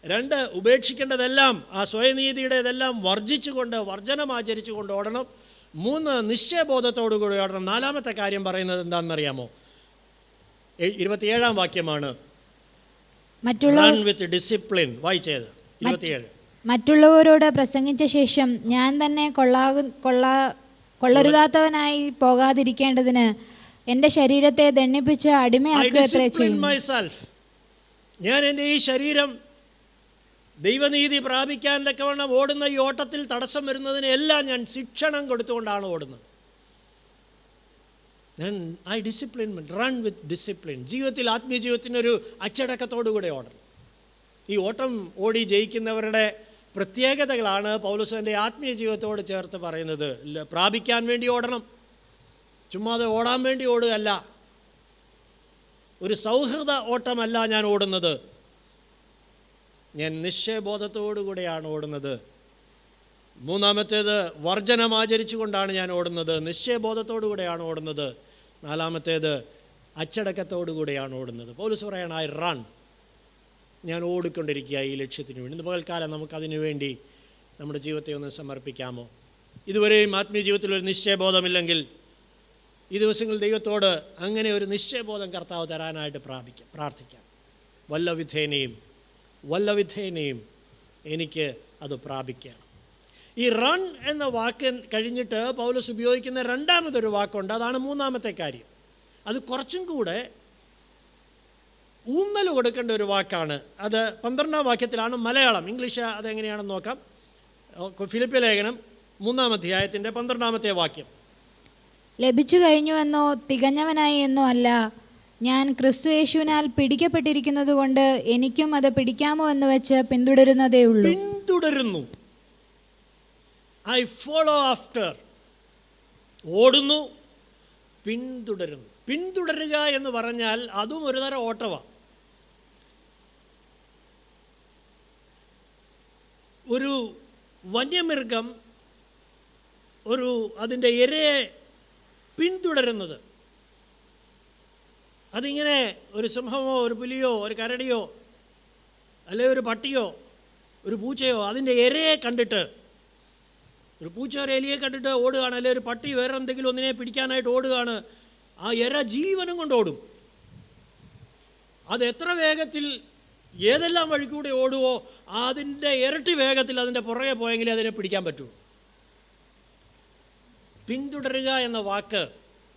രണ്ട്, ഉപേക്ഷിക്കേണ്ടതെല്ലാം, ആ സ്വയനീതിയുടെ ഇതെല്ലാം വർജനം ആചരിച്ചുകൊണ്ട് ഓടണം. മൂന്ന്, നിശ്ചയബോധത്തോടുകൂടി ഓടണം. നാലാമത്തെ കാര്യം പറയുന്നത് എന്താണെന്നറിയാമോ? 27 വാക്യമാണ്. Run with discipline. വായിച്ചത് 27. മറ്റുള്ളവരോട് പ്രസംഗിച്ച ശേഷം ഞാൻ തന്നെ കൊള്ളരുതാത്തവനായി പോകാതിരിക്കേണ്ടതിന് എൻ്റെ ശരീരത്തെ ദണ്ഡിപ്പിച്ച് അടിമയാക്കുക ചെയ്യും. ഞാൻ എൻ്റെ ഈ ശരീരം ദൈവനീതി പ്രാപിക്കാൻ തക്കവണ്ണം ഓടുന്ന ഈ ഓട്ടത്തിൽ തടസ്സം വരുന്നതിന് എല്ലാം ഞാൻ ശിക്ഷണം കൊടുത്തുകൊണ്ടാണ് ഓടുന്നത്. I discipline, run with discipline. ജീവിതത്തിൽ, ആത്മീയ ജീവിതത്തിനൊരു അച്ചടക്കത്തോടുകൂടെ ഓടണം. ഈ ഓട്ടം ഓടി ജയിക്കുന്നവരുടെ പ്രത്യേകതകളാണ് പൗലോസിൻ്റെ ആത്മീയ ജീവിതത്തോട് ചേർത്ത് പറയുന്നത്. പ്രാപിക്കാൻ വേണ്ടി ഓടണം, ചുമ്മാതെ ഓടാൻ വേണ്ടി ഓടുകയല്ല. ഒരു സൗഹൃദ ഓട്ടമല്ല ഞാൻ ഓടുന്നത്, ഞാൻ നിശ്ചയബോധത്തോടുകൂടെയാണ് ഓടുന്നത്. മൂന്നാമത്തേത്, വർജനം ആചരിച്ചുകൊണ്ടാണ് ഞാൻ ഓടുന്നത്, നിശ്ചയബോധത്തോടുകൂടെയാണ് ഓടുന്നത്. നാലാമത്തേത്, അച്ചടക്കത്തോടുകൂടെയാണ് ഓടുന്നത്. പൗലോസ് പറയാണ്, ഐ റൺ, ഞാൻ ഓടിക്കൊണ്ടിരിക്കുക ഈ ലക്ഷ്യത്തിന് വേണ്ടി. ഇന്ന് പകൽക്കാലം നമുക്കതിനു വേണ്ടി നമ്മുടെ ജീവിതത്തെ ഒന്ന് സമർപ്പിക്കാമോ? ഇതുവരെയും ആത്മീയ ജീവിതത്തിൽ ഒരു നിശ്ചയബോധമില്ലെങ്കിൽ ഈ ദിവസങ്ങളിൽ ദൈവത്തോട് അങ്ങനെ ഒരു നിശ്ചയബോധം കർത്താവ് തരാനായിട്ട് പ്രാർത്ഥിക്കാം. വല്ലവിധേനയും എനിക്ക് അത് പ്രാപിക്കണം. ഈ റൺ എന്ന വാക്ക് കഴിഞ്ഞിട്ട് പൗലോസ് ഉപയോഗിക്കുന്ന രണ്ടാമതൊരു വാക്കുണ്ട്. അതാണ് മൂന്നാമത്തെ കാര്യം. അത് കുറച്ചും കൂടെ ഊന്നൽ കൊടുക്കേണ്ട ഒരു വാക്കാണ്. അത് 12-ാം വാക്യത്തിലാണ്. മലയാളം, ഇംഗ്ലീഷ് അതെങ്ങനെയാണെന്ന് നോക്കാം. ഫിലിപ്പി ലേഖനം 3-ാം അധ്യായത്തിൻ്റെ 12-ാമത്തെ വാക്യം. ലഭിച്ചു കഴിഞ്ഞുവെന്നോ തികഞ്ഞവനായി എന്നോ അല്ല, ഞാൻ ക്രിസ്തു യേശുവിനാൽ പിടിക്കപ്പെട്ടിരിക്കുന്നത് കൊണ്ട് എനിക്കും അത് പിടിക്കാമോ എന്ന് വെച്ച് പിന്തുടരുന്നതേ ഉള്ളൂ. പിന്തുടരുന്നു, ഐ ഫോളോ ആഫ്റ്റർ. ഓടുന്നു, പിന്തുടരുന്നു. പിന്തുടരുക എന്ന് പറഞ്ഞാൽ അതും ഒരു തരം ഓട്ടമാണ്. ഒരു വന്യമൃഗം അതിൻ്റെ ഇരയെ പിന്തുടരുന്നത്, അതിങ്ങനെ ഒരു സിംഹമോ ഒരു പുലിയോ ഒരു കരടിയോ അല്ലെങ്കിൽ ഒരു പട്ടിയോ ഒരു പൂച്ചയോ അതിൻ്റെ ഇരയെ കണ്ടിട്ട്, ഒരു പൂച്ച ഒരു എലിയെ കണ്ടിട്ട് ഓടുകയാണ്, അല്ലെങ്കിൽ ഒരു പട്ടി വേറെ എന്തെങ്കിലും ഒന്നിനെ പിടിക്കാനായിട്ട് ഓടുകയാണ്, ആ ഇര ജീവനും കൊണ്ട് ഓടും. അത് എത്ര വേഗത്തിൽ ഏതെല്ലാം വഴിക്കൂടെ ഓടുവോ അതിൻ്റെ ഇരട്ടി വേഗത്തിൽ അതിൻ്റെ പുറകെ പോയെങ്കിലേ അതിനെ പിടിക്കാൻ പറ്റൂ. പിന്തുടരുക എന്ന വാക്ക്,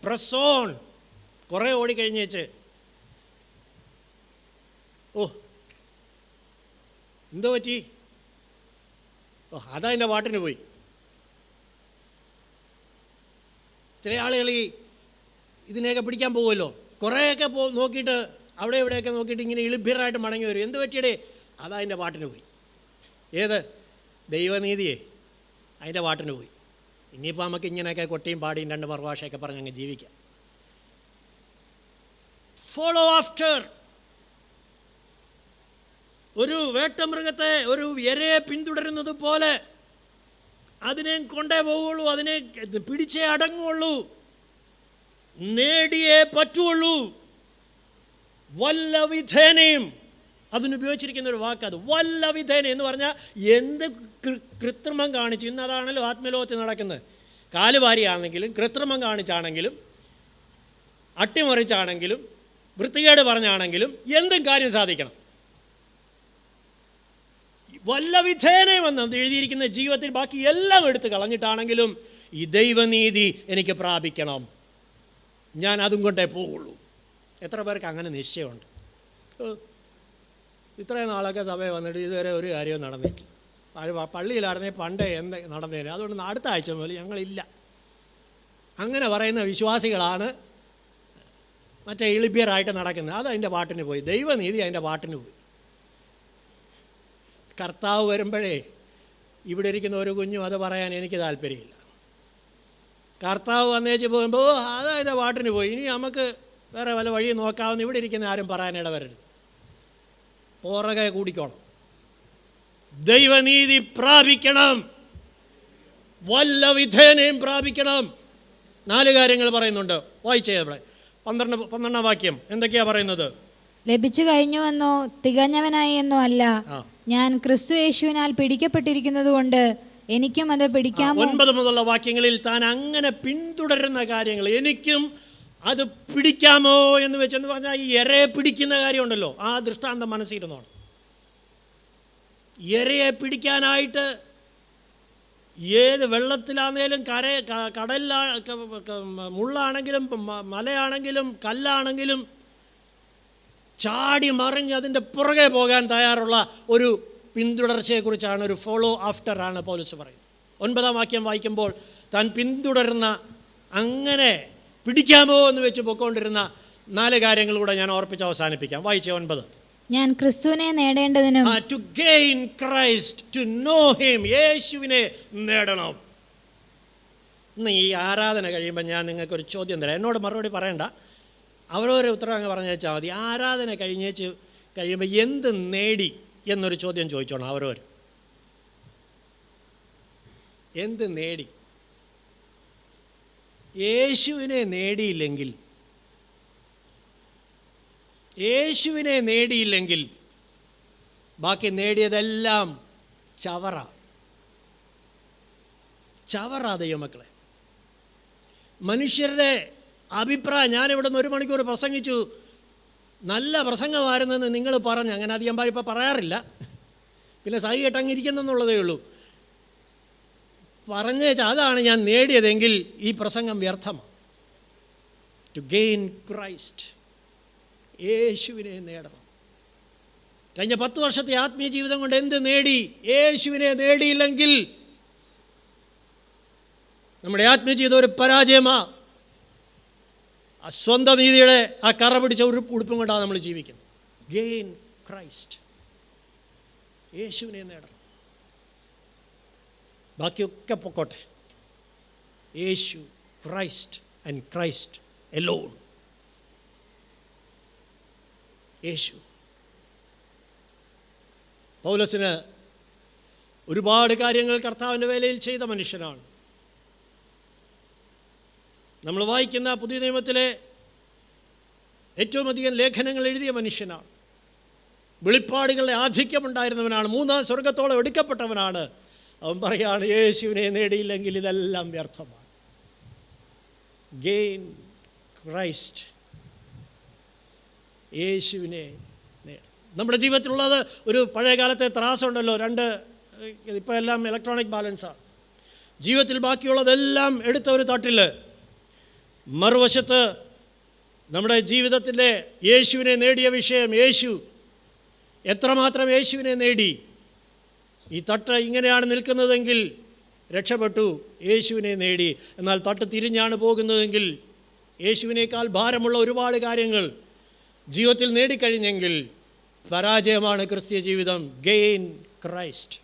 പ്രസ് ഓൺ. കുറേ ഓടിക്കഴിഞ്ഞേച്ച് എന്തോ പറ്റി, അതാ എൻ്റെ പാട്ടിന് പോയി. ചില ആളുകൾ ഇതിനെയൊക്കെ പിടിക്കാൻ പോകുമല്ലോ, കുറേയൊക്കെ നോക്കിയിട്ട് അവിടെ ഇവിടെയൊക്കെ നോക്കിയിട്ട് ഇങ്ങനെ ഇളിഭ്യറായിട്ട് മടങ്ങി വരും. എന്ത് പറ്റിയടേ? അതാ അതിൻ്റെ പാട്ടിന് പോയി. ഏത്? ദൈവനീതിയെ അതിൻ്റെ പാട്ടിന് പോയി. ഇനിയിപ്പോൾ നമുക്ക് ഇങ്ങനെയൊക്കെ കൊട്ടിയും പാടിയും 2 മറുഭാഷയൊക്കെ പറഞ്ഞ് അങ്ങ് ജീവിക്കാം. Follow after. ഒരു വേട്ടമൃഗത്തെ, ഒരു ഇരയെ പിന്തുടരുന്നത് പോലെ അതിനെ കൊണ്ടേ പോവുള്ളൂ, അതിനെ പിടിച്ചേ അടങ്ങുള്ളൂ, നേടിയേ പറ്റുള്ളൂ. വല്ലവിധേനയും, അതിനുപയോഗിച്ചിരിക്കുന്ന ഒരു വാക്ക് അത്. വല്ലവിധേന എന്ന് പറഞ്ഞാൽ എന്ത് കൃത്രിമം കാണിച്ചു. ഇന്ന് അതാണല്ലോ ആത്മലോകത്തിൽ നടക്കുന്നത്. കാലുവാരിയാണെങ്കിലും കൃത്രിമം കാണിച്ചാണെങ്കിലും അട്ടിമറിച്ചാണെങ്കിലും വൃത്തികേട് പറഞ്ഞാണെങ്കിലും എന്തും കാര്യം സാധിക്കണം. വല്ലവിധേനയും എന്ന് എഴുതിയിരിക്കുന്ന ജീവിതത്തിൽ ബാക്കി എല്ലാം എടുത്ത് കളഞ്ഞിട്ടാണെങ്കിലും ഈ ദൈവനീതി എനിക്ക് പ്രാപിക്കണം, ഞാൻ അതും കൊണ്ടേ പോവുള്ളൂ. എത്ര പേർക്ക് അങ്ങനെ നിശ്ചയമുണ്ട്? ഇത്രയും നാളൊക്കെ സഭയിൽ വന്നിട്ട് ഇതുവരെ ഒരു കാര്യവും നടന്നിട്ടില്ല. പള്ളിയിലായിരുന്നേ പണ്ടേ നടന്നേനെ, അതുകൊണ്ട് അടുത്ത ആഴ്ച മുതൽ ഞങ്ങളില്ല. അങ്ങനെ പറയുന്ന വിശ്വാസികളാണ് മറ്റേ ഇളിഭ്യരായിട്ട് നടക്കുന്നത്. അത് അതിൻ്റെ പാട്ടിന് പോയി. ദൈവനീതി അതിൻ്റെ പാട്ടിന് പോയി. കർത്താവ് വരുമ്പോഴേ ഇവിടെ ഇരിക്കുന്ന ഒരു കുഞ്ഞും അത് പറയാൻ എനിക്ക് താല്പര്യമില്ല. കർത്താവ് വന്നേച്ച് പോകുമ്പോൾ അതതിൻ്റെ പാട്ടിന് പോയി, ഇനി നമുക്ക് വേറെ വല്ല വഴി നോക്കാവുന്ന ഇവിടെ ഇരിക്കുന്ന ആരും പറയാനിട വരരുത്. പുറകെ കൂടിക്കോണം. ദൈവനീതി പ്രാപിക്കണം, വല്ല വിധേനയും പ്രാപിക്കണം. 4 കാര്യങ്ങൾ പറയുന്നുണ്ട്. വായിച്ചേ അവിടെ 12 വാക്യം എന്തൊക്കെയാ പറയുന്നത്? ലഭിച്ചു കഴിഞ്ഞുവെന്നോ തികഞ്ഞവനായി എന്നോ അല്ല, ഞാൻ ക്രിസ്തു യേശുവിനാൽ പിടിക്കപ്പെട്ടിരിക്കുന്നത് കൊണ്ട് എനിക്കും അത് പിടിക്കാമോ. 9 മുതലുള്ള വാക്യങ്ങളിൽ താൻ അങ്ങനെ പിന്തുടരുന്ന കാര്യങ്ങൾ, എനിക്കും അത് പിടിക്കാമോ എന്ന് വെച്ചെന്ന് പറഞ്ഞാൽ ഈ ഇരയെ പിടിക്കുന്ന കാര്യമുണ്ടല്ലോ, ആ ദൃഷ്ടാന്തം മനസ്സിരുന്നോണം. ഇരയെ പിടിക്കാനായിട്ട് ഏത് വെള്ളത്തിലാണെങ്കിലും കടലിലാ മുള്ളാണെങ്കിലും മലയാണെങ്കിലും കല്ലാണെങ്കിലും ചാടി മറിഞ്ഞ് അതിൻ്റെ പുറകെ പോകാൻ തയ്യാറുള്ള ഒരു പിന്തുടർച്ചയെക്കുറിച്ചാണ്, ഒരു ഫോളോ ആഫ്റ്റർ ആണ് പൗലോസ് പറയുന്നത്. 9 വാക്യം വായിക്കുമ്പോൾ താൻ പിന്തുടരുന്ന, അങ്ങനെ പിടിക്കാമോ എന്ന് വെച്ച് പൊയ്ക്കൊണ്ടിരുന്ന 4 കാര്യങ്ങൾ കൂടെ ഞാൻ ഓർപ്പിച്ച് അവസാനിപ്പിക്കാം. വായിച്ചേ 9. ഞാൻ ക്രിസ്തുവിനെ നേടേണ്ടതിനും, to gain Christ, to know him, യേശുവിനെ നേടണം. ഇന്ന് ഈ ആരാധന കഴിയുമ്പോൾ ഞാൻ നിങ്ങൾക്കൊരു ചോദ്യം തരാം. എന്നോട് മറുപടി പറയണ്ട, അവരവരെ ഉത്തരം അങ്ങ് പറഞ്ഞു വെച്ചാൽ മതി. ആരാധന കഴിയുമ്പോൾ എന്ത് നേടി എന്നൊരു ചോദ്യം ചോദിച്ചോണം അവരവർ. എന്ത് നേടി? യേശുവിനെ നേടിയില്ലെങ്കിൽ ബാക്കി നേടിയതെല്ലാം ചവറ ദൈവമക്കളെ. മനുഷ്യരുടെ അഭിപ്രായം, ഞാനിവിടെ നിന്ന് 1 മണിക്കൂർ പ്രസംഗിച്ചു, നല്ല പ്രസംഗമായിരുന്നെന്ന് നിങ്ങൾ പറഞ്ഞു, അങ്ങനെ അധികം പേര് ഇപ്പോൾ പറയാറില്ല, പിന്നെ സഹി കേട്ടങ്ങിരിക്കുന്നെന്നുള്ളതേ ഉള്ളൂ. പറഞ്ഞേച്ചാൽ അതാണ് ഞാൻ നേടിയതെങ്കിൽ ഈ പ്രസംഗം വ്യർത്ഥമാണ്. ടു ഗെയിൻ ക്രൈസ്റ്റ്, യേശുവിനെ നേടണം. കഴിഞ്ഞ 10 വർഷത്തെ ആത്മീയ ജീവിതം കൊണ്ട് എന്ത് നേടി? യേശുവിനെ നേടിയില്ലെങ്കിൽ നമ്മുടെ ആത്മീയ ജീവിതം ഒരു പരാജയമാണ്. സ്വന്തം നീതിയുടെ ആ കറ പിടിച്ച ഉടുപ്പും കൊണ്ടാണ് നമ്മൾ ജീവിക്കുന്നത്. ഗെയിൻ ക്രൈസ്റ്റ്, യേശുവിനെ നേടണം. ബാക്കിയൊക്കെ പൊക്കോട്ടെ. യേശു, ക്രൈസ്റ്റ് ആൻഡ് ക്രൈസ്റ്റ് എലോൺ. യേശു. പൗലോസിന് ഒരുപാട് കാര്യങ്ങൾ കർത്താവിൻ്റെ വേലയിൽ ചെയ്ത മനുഷ്യനാണ്. നമ്മൾ വായിക്കുന്ന പുതിയ നിയമത്തിലെ ഏറ്റവും അധികം ലേഖനങ്ങൾ എഴുതിയ മനുഷ്യനാണ്. വെളിപ്പാടുകളുടെ ആധിക്യമുണ്ടായിരുന്നവനാണ്. 3-ാം സ്വർഗത്തോളം എടുക്കപ്പെട്ടവനാണ്. അവൻ പറയുകയാണ്, യേശുവിനെ നേടിയില്ലെങ്കിൽ ഇതെല്ലാം വ്യർത്ഥമാണ്. ഗെയിൻ ക്രൈസ്റ്റ്, യേശുവിനെ നേടും. നമ്മുടെ ജീവിതത്തിലുള്ളത് ഒരു പഴയ കാലത്തെ ത്രാസുണ്ടല്ലോ, 2, ഇപ്പോൾ എല്ലാം ഇലക്ട്രോണിക് ബാലൻസാണ്. ജീവിതത്തിൽ ബാക്കിയുള്ളതെല്ലാം എടുത്ത ഒരു തട്ടിൽ, മറുവശത്ത് നമ്മുടെ ജീവിതത്തിൻ്റെ യേശുവിനെ നേടിയ വിഷയം, യേശു എത്രമാത്രം യേശുവിനെ നേടി. ഈ തട്ട് ഇങ്ങനെയാണ് നിൽക്കുന്നതെങ്കിൽ രക്ഷപ്പെട്ടു, യേശുവിനെ നേടി. എന്നാൽ തട്ട് തിരിഞ്ഞാണ് പോകുന്നതെങ്കിൽ, യേശുവിനേക്കാൾ ഭാരമുള്ള ഒരുപാട് കാര്യങ്ങൾ ജീവിതത്തിൽ നേടിക്കഴിഞ്ഞെങ്കിൽ പരാജയമാണ് ക്രിസ്തീയ ജീവിതം. Gain Christ,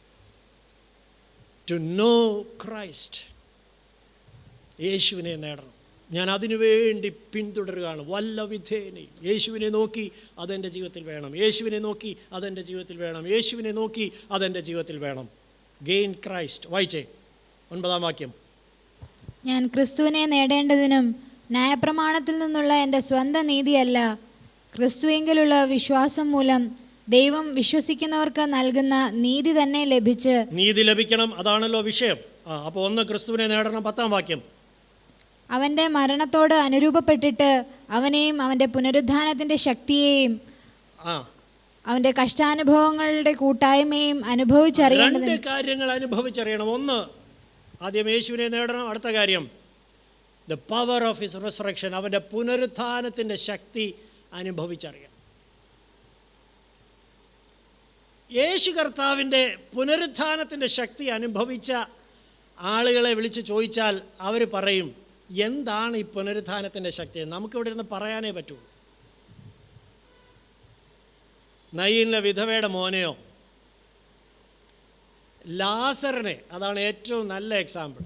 to know Christ, യേശുവിനെ നേടണം. ഞാൻ അതിനുവേണ്ടി പിന്തുടരുകയാണ് വല്ല വിധേനയും. യേശുവിനെ നോക്കി അതെൻ്റെ ജീവിതത്തിൽ വേണം, യേശുവിനെ നോക്കി അതെൻ്റെ ജീവിതത്തിൽ വേണം, യേശുവിനെ നോക്കി അതെൻ്റെ ജീവിതത്തിൽ വേണം. Gain Christ. വായിച്ചേ 9-ാം വാക്യം. ഞാൻ ക്രിസ്തുവിനെ നേടേണ്ടതിനും ന്യായപ്രമാണത്തിൽ നിന്നുള്ള എൻ്റെ സ്വന്തം നീതിയല്ല, ക്രിസ്തുവിലുള്ള വിശ്വാസം മൂലം ദൈവം വിശ്വസിക്കുന്നവർക്ക് നൽകുന്ന നീതി തന്നെ ലഭിച്ച്. നീതി ലഭിക്കണം, അതാണല്ലോ വിഷയം. അപ്പോൾ 1 ക്രിസ്തുവിനെ നേടണം. 10-ാം വാക്യം. അവൻ്റെ മരണത്തോട് അനുരൂപപ്പെട്ടിട്ട് അവനെയും അവൻ്റെ പുനരുദ്ധാനത്തിൻ്റെ ശക്തിയെയും അവൻ്റെ കഷ്ടാനുഭവങ്ങളുടെ കൂട്ടായ്മയും അനുഭവിച്ചറിയണം. 2 കാര്യങ്ങൾ അനുഭവിച്ചറിയണം. 1, ആദ്യം യേശുവിനെ നേടണം. അടുത്ത കാര്യം, the power of his resurrection, അവൻ്റെ പുനരുത്ഥാനത്തിൻ്റെ ശക്തി അനുഭവിച്ചറിയണം. യേശു കർത്താവിൻ്റെ പുനരുത്ഥാനത്തിൻ്റെ ശക്തി അനുഭവിച്ച ആളുകളെ വിളിച്ച് ചോദിച്ചാൽ അവർ പറയും, എന്താണ് ഈ പുനരുത്ഥാനത്തിൻ്റെ ശക്തി? നമുക്കിവിടെ ഇരുന്ന് പറയാനേ പറ്റുള്ളൂ. നയീനിലെ വിധവയുടെ മോനെയോ ലാസറിനെ, അതാണ് ഏറ്റവും നല്ല എക്സാമ്പിൾ.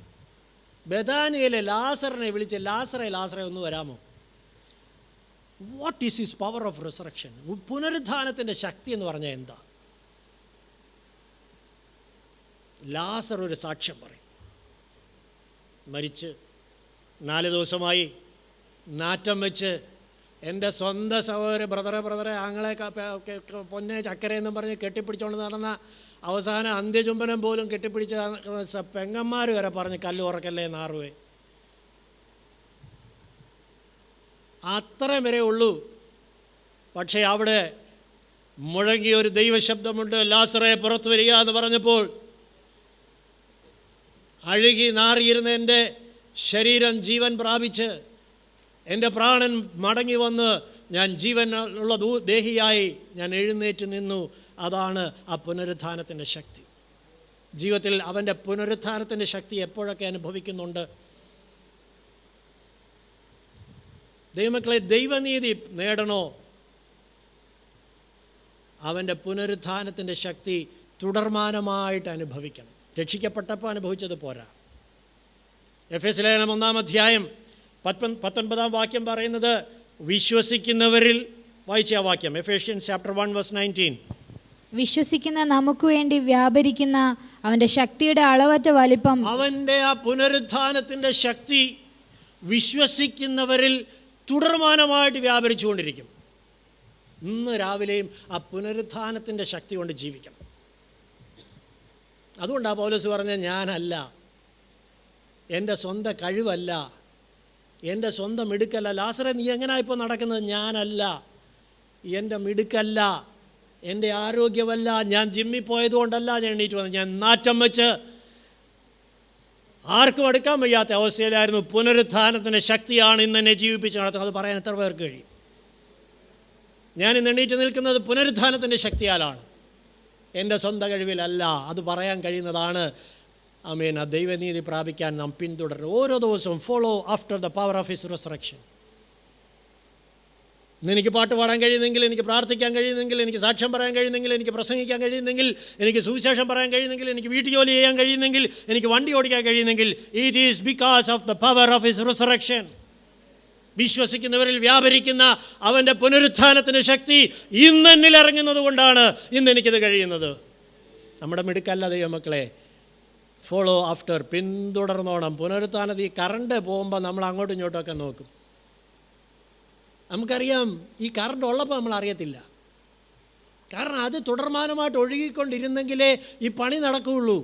ബഥാനിയയിലെ ലാസറിനെ വിളിച്ച്, ലാസറെ ഒന്ന് വരാമോ? What is his power of resurrection? പുനരുത്ഥാനത്തിൻ്റെ ശക്തി എന്ന് പറഞ്ഞാൽ എന്താ? ലാസർ ഒരു സാക്ഷ്യം പറയും. മരിച്ച് 4 ദിവസമായി, നാറ്റം വെച്ച്, എൻ്റെ സ്വന്തം സഹോദര ബ്രദറെ ആങ്ങളെ പൊന്നെ ചക്കരയെന്നും പറഞ്ഞ് കെട്ടിപ്പിടിച്ചുകൊണ്ട് നടന്ന, അവസാന അന്ത്യചുംബനം പോലും കെട്ടിപ്പിടിച്ച പെങ്ങന്മാർ വരെ പറഞ്ഞ് കല്ല് ഉറക്കല്ലേ നാറുവേ, അത്രയും വരെ ഉള്ളൂ. പക്ഷേ അവിടെ മുഴങ്ങിയ ഒരു ദൈവശബ്ദമുണ്ട്, ലാസറെ പുറത്തു വരിക എന്ന് പറഞ്ഞപ്പോൾ അഴുകി നാറിയിരുന്ന എൻ്റെ ശരീരം ജീവൻ പ്രാപിച്ച്, എൻ്റെ പ്രാണൻ മടങ്ങി വന്ന് ഞാൻ ജീവനുള്ള ദേഹിയായി ഞാൻ എഴുന്നേറ്റ് നിന്നു. അതാണ് ആ പുനരുത്ഥാനത്തിൻ്റെ ശക്തി. ജീവിതത്തിൽ അവൻ്റെ പുനരുത്ഥാനത്തിൻ്റെ ശക്തി എപ്പോഴൊക്കെ അനുഭവിക്കുന്നുണ്ട്? ദൈവമക്കളെ, ദൈവനീതി നേടണോ? അവൻ്റെ പുനരുത്ഥാനത്തിൻ്റെ ശക്തി തുടർമാനമായിട്ട് അനുഭവിക്കണം. രക്ഷിക്കപ്പെട്ടപ്പോൾ അനുഭവിച്ചത് പോരാ. എഫെസ്യ ലേഖനം 1-ാം അധ്യായം 19-ാം വാക്യം പറയുന്നത്, വിശ്വസിക്കുന്നവരിൽ, വായിച്ച ആ വാക്യം, എഫേഷ്യൻസ് ചാപ്റ്റർ 1:19. വിശ്വസിക്കുന്ന നമുക്ക് വേണ്ടി വ്യാപരിക്കുന്ന അവൻ്റെ ശക്തിയുടെ അളവറ്റ വലിപ്പം, അവൻ്റെ ആ പുനരുത്ഥാനത്തിൻ്റെ ശക്തി വിശ്വസിക്കുന്നവരിൽ തുടർമാനമായിട്ട് വ്യാപരിച്ചുകൊണ്ടിരിക്കും. ഇന്ന് രാവിലെയും ആ പുനരുത്ഥാനത്തിൻ്റെ ശക്തി കൊണ്ട് ജീവിക്കണം. അതുകൊണ്ടാണ് പൗലോസ് പറഞ്ഞത്, ഞാനല്ല, എൻ്റെ സ്വന്തം കഴിവല്ല, എൻ്റെ സ്വന്തം മിടുക്കല്ല. ലാസറെ, നീ എങ്ങനെയാ ഇപ്പോൾ നടക്കുന്നത്? ഞാനല്ല, എൻ്റെ മിടുക്കല്ല, എൻ്റെ ആരോഗ്യമല്ല, ഞാൻ ജിമ്മിൽ പോയതുകൊണ്ടല്ല ഞാൻ എണീറ്റ് വന്നത്, ഞാൻ നാറ്റം വെച്ച് ആർക്കും എടുക്കാൻ വയ്യാത്ത അവസ്ഥയിലായിരുന്നു. പുനരുത്ഥാനത്തിൻ്റെ ശക്തിയാണ് ഇന്ന് എന്നെ ജീവിപ്പിച്ച് നടത്തുന്നത്. അത് പറയാൻ എത്ര പേർക്ക് കഴിയും? ഞാൻ ഇന്ന് എണീറ്റ് നിൽക്കുന്നത് പുനരുത്ഥാനത്തിൻ്റെ ശക്തിയാലാണ്, എൻ്റെ സ്വന്തം കഴിവിലല്ല. അത് പറയാൻ കഴിയുന്നതാണ്. ആമേൻ. ആ ദൈവനീതി പ്രാപിക്കാൻ നാം പിന്തുടരും. ഓരോ ദിവസവും follow after the power of his resurrection. എനിക്ക് പാട്ട് പാടാൻ കഴിയുന്നെങ്കിൽ, എനിക്ക് പ്രാർത്ഥിക്കാൻ കഴിയുന്നെങ്കിൽ, എനിക്ക് സാക്ഷ്യം പറയാൻ കഴിയുന്നെങ്കിൽ, എനിക്ക് പ്രസംഗിക്കാൻ കഴിയുന്നെങ്കിൽ, എനിക്ക് സുവിശേഷം പറയാൻ കഴിയുന്നെങ്കിൽ, എനിക്ക് വീട്ടു ജോലി ചെയ്യാൻ കഴിയുന്നെങ്കിൽ, എനിക്ക് വണ്ടി ഓടിക്കാൻ കഴിയുന്നെങ്കിൽ, it is because of the power of his resurrection. വിശ്വസിക്കുന്നവരിൽ വ്യാപരിക്കുന്ന അവൻ്റെ പുനരുത്ഥാനത്തിൻ്റെ ശക്തി ഇന്നെന്നിൽ ഇറങ്ങുന്നത് കൊണ്ടാണ് ഇന്ന് എനിക്കിത് കഴിയുന്നത്. നമ്മുടെ മിടുക്കല്ല ദൈവമക്കളെ. Follow after, പിന്തുടർന്നോണം. പുനരുത്ഥാനത്തിൽ ഈ കറണ്ട് പോകുമ്പോൾ നമ്മൾ അങ്ങോട്ടും ഇങ്ങോട്ടുമൊക്കെ നോക്കും. നമുക്കറിയാം, ഈ കറണ്ട് ഉള്ളപ്പോൾ നമ്മൾ അറിയത്തില്ല. കാരണം അത് തുടർമാനമായിട്ട് ഒഴുകിക്കൊണ്ടിരുന്നെങ്കിലേ ഈ പണി നടക്കുകയുള്ളൂ.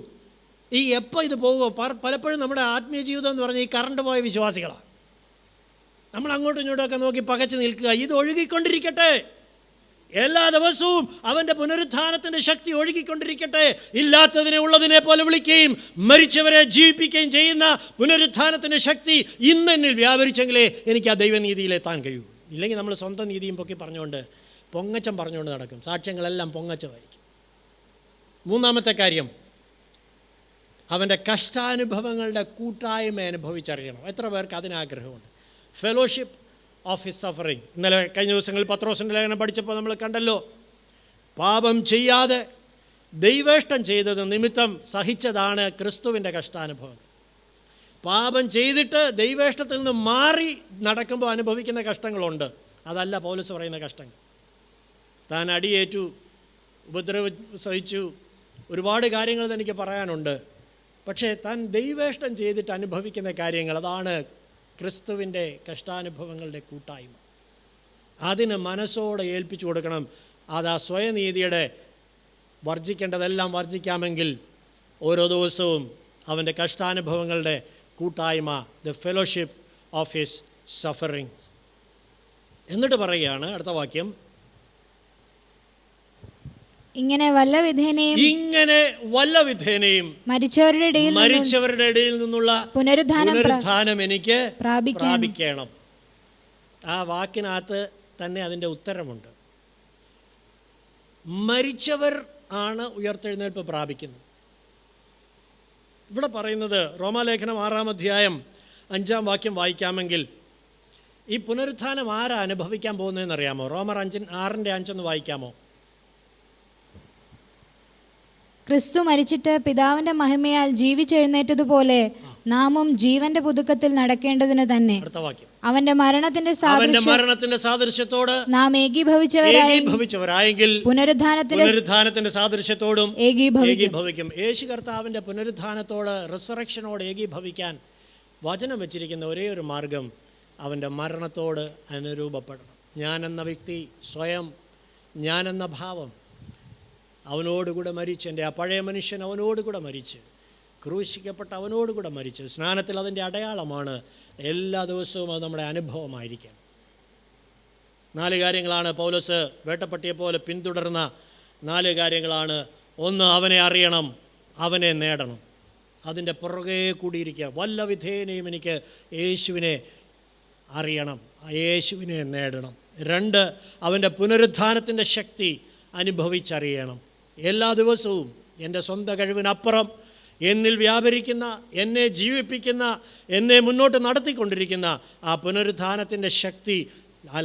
ഈ എപ്പോൾ ഇത് പോകുമോ? പലപ്പോഴും നമ്മുടെ ആത്മീയ ജീവിതം എന്ന് പറഞ്ഞാൽ ഈ കറണ്ട് പോയ വിശ്വാസികളാണ്. നമ്മൾ അങ്ങോട്ടും ഇങ്ങോട്ടുമൊക്കെ നോക്കി പകച്ച് നിൽക്കുക. ഇത് ഒഴുകിക്കൊണ്ടിരിക്കട്ടെ, എല്ലാ ദിവസവും അവൻ്റെ പുനരുത്ഥാനത്തിൻ്റെ ശക്തി ഒഴുകിക്കൊണ്ടിരിക്കട്ടെ. ഇല്ലാത്തതിനെ ഉള്ളതിനെ പോലെ വിളിക്കുകയും മരിച്ചവരെ ജീവിപ്പിക്കുകയും ചെയ്യുന്ന പുനരുത്ഥാനത്തിൻ്റെ ശക്തി ഇന്നെന്നിൽ വ്യാപരിച്ചെങ്കിലേ എനിക്ക് ആ ദൈവനീതിയിലെത്താൻ കഴിയൂ. ഇല്ലെങ്കിൽ നമ്മൾ സ്വന്തം നീതിയും പൊക്കി പറഞ്ഞുകൊണ്ട്, പൊങ്ങച്ചം പറഞ്ഞുകൊണ്ട് നടക്കും. സാക്ഷ്യങ്ങളെല്ലാം പൊങ്ങച്ചമായിരിക്കും. 3-ാമത്തെ കാര്യം, അവൻ്റെ കഷ്ടാനുഭവങ്ങളുടെ കൂട്ടായ്മ അനുഭവിച്ചറിയണം. എത്ര പേർക്ക് അതിനാഗ്രഹമുണ്ട്? Fellowship of his suffering. ഇന്നലെ കഴിഞ്ഞ ദിവസങ്ങളിൽ പത്രോസിൻ്റെ ലേഖനം പഠിച്ചപ്പോൾ നമ്മൾ കണ്ടല്ലോ, പാപം ചെയ്യാതെ ദൈവേഷ്ടം ചെയ്തത് നിമിത്തം സഹിച്ചതാണ് ക്രിസ്തുവിൻ്റെ കഷ്ടാനുഭവം. പാപം ചെയ്തിട്ട് ദൈവേഷ്ടത്തിൽ നിന്ന് മാറി നടക്കുമ്പോൾ അനുഭവിക്കുന്ന കഷ്ടങ്ങളുണ്ട്. അതല്ല പൗലോസ് പറയുന്ന കഷ്ടങ്ങൾ. താൻ അടിയേറ്റു, ഉപദ്രവം സഹിച്ചു, ഒരുപാട് കാര്യങ്ങൾ തനിക്ക് പറയാനുണ്ട്. പക്ഷേ താൻ ദൈവേഷ്ടം ചെയ്തിട്ട് അനുഭവിക്കുന്ന കാര്യങ്ങൾ, അതാണ് ക്രിസ്തുവിൻ്റെ കഷ്ടാനുഭവങ്ങളുടെ കൂട്ടായ്മ. അതിന് മനസ്സോടെ ഏൽപ്പിച്ചു കൊടുക്കണം. അത് ആ സ്വയനീതിയുടെ വർജിക്കേണ്ടതെല്ലാം വർജിക്കാമെങ്കിൽ ഓരോ ദിവസവും അവൻ്റെ കഷ്ടാനുഭവങ്ങളുടെ കൂട്ടായ്മ, the fellowship of his suffering. എന്നിട്ട് പറയുകയാണ് അടുത്ത വാക്യം, ഇങ്ങനെ വല്ല വിധേനയും മരിച്ചവരുടെ ഇടയിൽ നിന്നുള്ള പുനരുത്ഥാനം എനിക്ക് പ്രാപിക്കണം. ആ വാക്കിനകത്ത് തന്നെ അതിൻ്റെ ഉത്തരമുണ്ട്. മരിച്ചവർ ആണ് ഉയർത്തെഴുന്നേൽപ്പ് പ്രാപിക്കുന്നത്. ഇവിടെ പറയുന്നത് റോമാലേഖനം 6-ാം അധ്യായം 5-ാം വാക്യം വായിക്കാമെങ്കിൽ, ഈ പുനരുത്ഥാനം ആരാ അനുഭവിക്കാൻ പോകുന്നതെന്നറിയാമോ? റോമർ 6:5 വായിക്കാമോ? ക്രിസ്തു മരിച്ചിട്ട് പിതാവിന്റെ മഹിമയാൽ ജീവിച്ചെഴുന്നേറ്റതുപോലെ നാമും ജീവന്റെ പുതുക്കത്തിൽ നടക്കേണ്ടതിന് തന്നെ. അടുത്ത വാക്യം. അവന്റെ മരണത്തിന്റെ സാദൃശ്യത്തോട് നാം ഏകീഭവിച്ചവരായെങ്കിൽ പുനരുത്ഥാനത്തിന്റെ സാദൃശ്യത്തോടും ഏകീഭവിക്കും. യേശു കർത്താവിന്റെ പുനരുത്ഥാനത്തോട്, റിസറക്ഷനോട് ഏകീഭവിക്കാൻ വചനം വെച്ചിരിക്കുന്ന ഒരേ ഒരു മാർഗം അവൻ്റെ മരണത്തോട് അനുരൂപപ്പെടണം. ഞാനെന്ന വ്യക്തി, സ്വയം ഞാനെന്ന ഭാവം അവനോടുകൂടെ മരിച്ച്, എൻ്റെ ആ പഴയ മനുഷ്യൻ അവനോടുകൂടെ മരിച്ച്, ക്രൂശിക്കപ്പെട്ട അവനോടുകൂടെ മരിച്ച്, സ്നാനത്തിൽ അതിൻ്റെ അടയാളമാണ്. എല്ലാ ദിവസവും അത് നമ്മുടെ അനുഭവമായിരിക്കാം. 4 കാര്യങ്ങളാണ് പൗലോസ് വേട്ടപ്പട്ടിയെപ്പോലെ പിന്തുടർന്ന 4 കാര്യങ്ങളാണ്. 1, അവനെ അറിയണം, അവനെ നേടണം. അതിൻ്റെ പുറകെ കൂടിയിരിക്കുക. വല്ല വിധേനയും എനിക്ക് യേശുവിനെ അറിയണം, യേശുവിനെ നേടണം. 2, അവൻ്റെ പുനരുത്ഥാനത്തിൻ്റെ ശക്തി അനുഭവിച്ചറിയണം. എല്ലാ ദിവസവും എൻ്റെ സ്വന്തം കഴിവിനപ്പുറം എന്നിൽ വ്യാപരിക്കുന്ന, എന്നെ ജീവിപ്പിക്കുന്ന, എന്നെ മുന്നോട്ട് നടത്തിക്കൊണ്ടിരിക്കുന്ന ആ പുനരുത്ഥാനത്തിൻ്റെ ശക്തി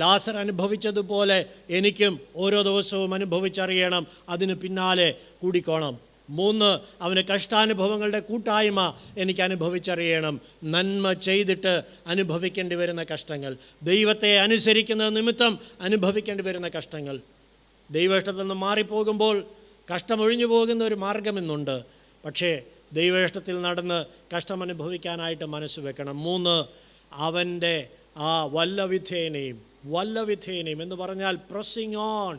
ലാസർ അനുഭവിച്ചതുപോലെ എനിക്കും ഓരോ ദിവസവും അനുഭവിച്ചറിയണം. അതിന് പിന്നാലെ കൂടിക്കോണം. 3, അവന് കഷ്ടാനുഭവങ്ങളുടെ കൂട്ടായ്മ എനിക്ക് അനുഭവിച്ചറിയണം. നന്മ ചെയ്തിട്ട് അനുഭവിക്കേണ്ടി വരുന്ന കഷ്ടങ്ങൾ, ദൈവത്തെ അനുസരിക്കുന്ന നിമിത്തം അനുഭവിക്കേണ്ടി വരുന്ന കഷ്ടങ്ങൾ. ദൈവേഷ്ടത്തിൽ നിന്ന് മാറിപ്പോകുമ്പോൾ കഷ്ടമൊഴിഞ്ഞു പോകുന്ന ഒരു മാർഗമെന്നുണ്ട്. പക്ഷേ ദൈവേഷ്ടത്തിൽ നടന്ന് കഷ്ടമനുഭവിക്കാനായിട്ട് മനസ്സ് വെക്കണം. 3, അവൻ്റെ ആ വല്ലവിധേനയും എന്ന് പറഞ്ഞാൽ പ്രസ്സിങ് ഓൺ.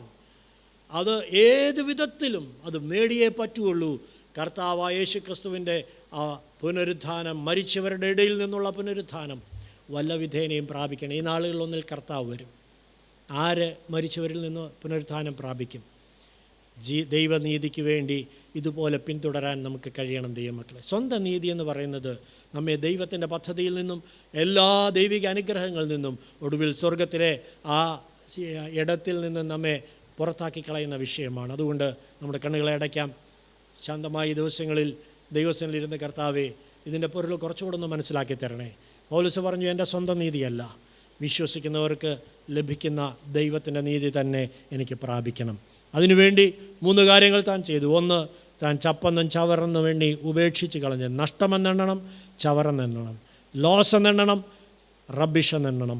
അത് ഏത് വിധത്തിലും അത് നേടിയേ പറ്റുള്ളൂ. കർത്താവായ യേശു ക്രിസ്തുവിൻ്റെ ആ പുനരുത്ഥാനം, മരിച്ചവരുടെ ഇടയിൽ നിന്നുള്ള പുനരുത്ഥാനം വല്ലവിധേനയും പ്രാപിക്കണം. ഈ നാളുകളിലൊന്നിൽ കർത്താവ് വരും. ആര് മരിച്ചവരിൽ നിന്ന് പുനരുത്ഥാനം പ്രാപിക്കും? ദൈവനീതിക്ക് വേണ്ടി ഇതുപോലെ പിന്തുടരാൻ നമുക്ക് കഴിയണം ദൈവമക്കളെ. സ്വന്തം നീതി എന്ന് പറയുന്നത് നമ്മെ ദൈവത്തിൻ്റെ പദ്ധതിയിൽ നിന്നും എല്ലാ ദൈവിക അനുഗ്രഹങ്ങളിൽ നിന്നും ഒടുവിൽ സ്വർഗത്തിലെ ആ ഇടത്തിൽ നിന്നും നമ്മെ പുറത്താക്കി കളയുന്ന വിഷയമാണ്. അതുകൊണ്ട് നമ്മുടെ കണ്ണുകളെ അടയ്ക്കാം. ശാന്തമായ ദിവസങ്ങളിൽ ദൈവസന്നിധിയിലിരുന്ന് കർത്താവേ, ഇതിൻ്റെ പൊരുൾ കുറച്ചുകൂടെ ഒന്ന് മനസ്സിലാക്കി തരണേ. പൗലോസ് പറഞ്ഞു, എൻ്റെ സ്വന്തം നീതിയല്ല, വിശ്വസിക്കുന്നവർക്ക് ലഭിക്കുന്ന ദൈവത്തിൻ്റെ നീതി തന്നെ എനിക്ക് പ്രാപിക്കണം. അതിനുവേണ്ടി 3 കാര്യങ്ങൾ താൻ ചെയ്തു. 1, താൻ ചപ്പെന്നും ചവറെന്നും വേണ്ടി ഉപേക്ഷിച്ച് കളഞ്ഞ് നഷ്ടമെന്നെണ്ണണം, ചവറെന്നെണ്ണണം, ലോസ് എന്നെണ്ണണം, റബ്ബിഷ് എന്നെണ്ണണം.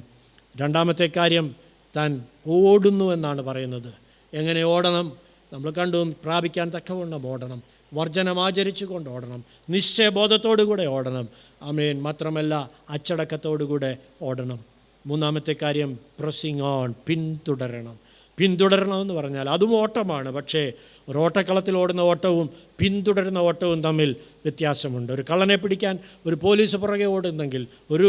2-മത്തെ കാര്യം, താൻ ഓടുന്നു എന്നാണ് പറയുന്നത്. എങ്ങനെ ഓടണം? നമ്മൾ കണ്ടു. പ്രാപിക്കാൻ തക്കവണ്ണം ഓടണം, വർജനം ആചരിച്ചു കൊണ്ട് ഓടണം, നിശ്ചയബോധത്തോടുകൂടെ ഓടണം. ആമേൻ. മാത്രമല്ല അച്ചടക്കത്തോടുകൂടെ ഓടണം. 3-മത്തെ കാര്യം, പ്രസ്സിങ് ഓൺ, പിന്തുടരണമെന്ന് പറഞ്ഞാൽ അതും ഓട്ടമാണ്. പക്ഷേ ഒരു ഓട്ടക്കളത്തിൽ ഓടുന്ന ഓട്ടവും പിന്തുടരുന്ന ഓട്ടവും തമ്മിൽ വ്യത്യാസമുണ്ട്. ഒരു കള്ളനെ പിടിക്കാൻ ഒരു പോലീസ് പുറകെ ഓടുന്നെങ്കിൽ, ഒരു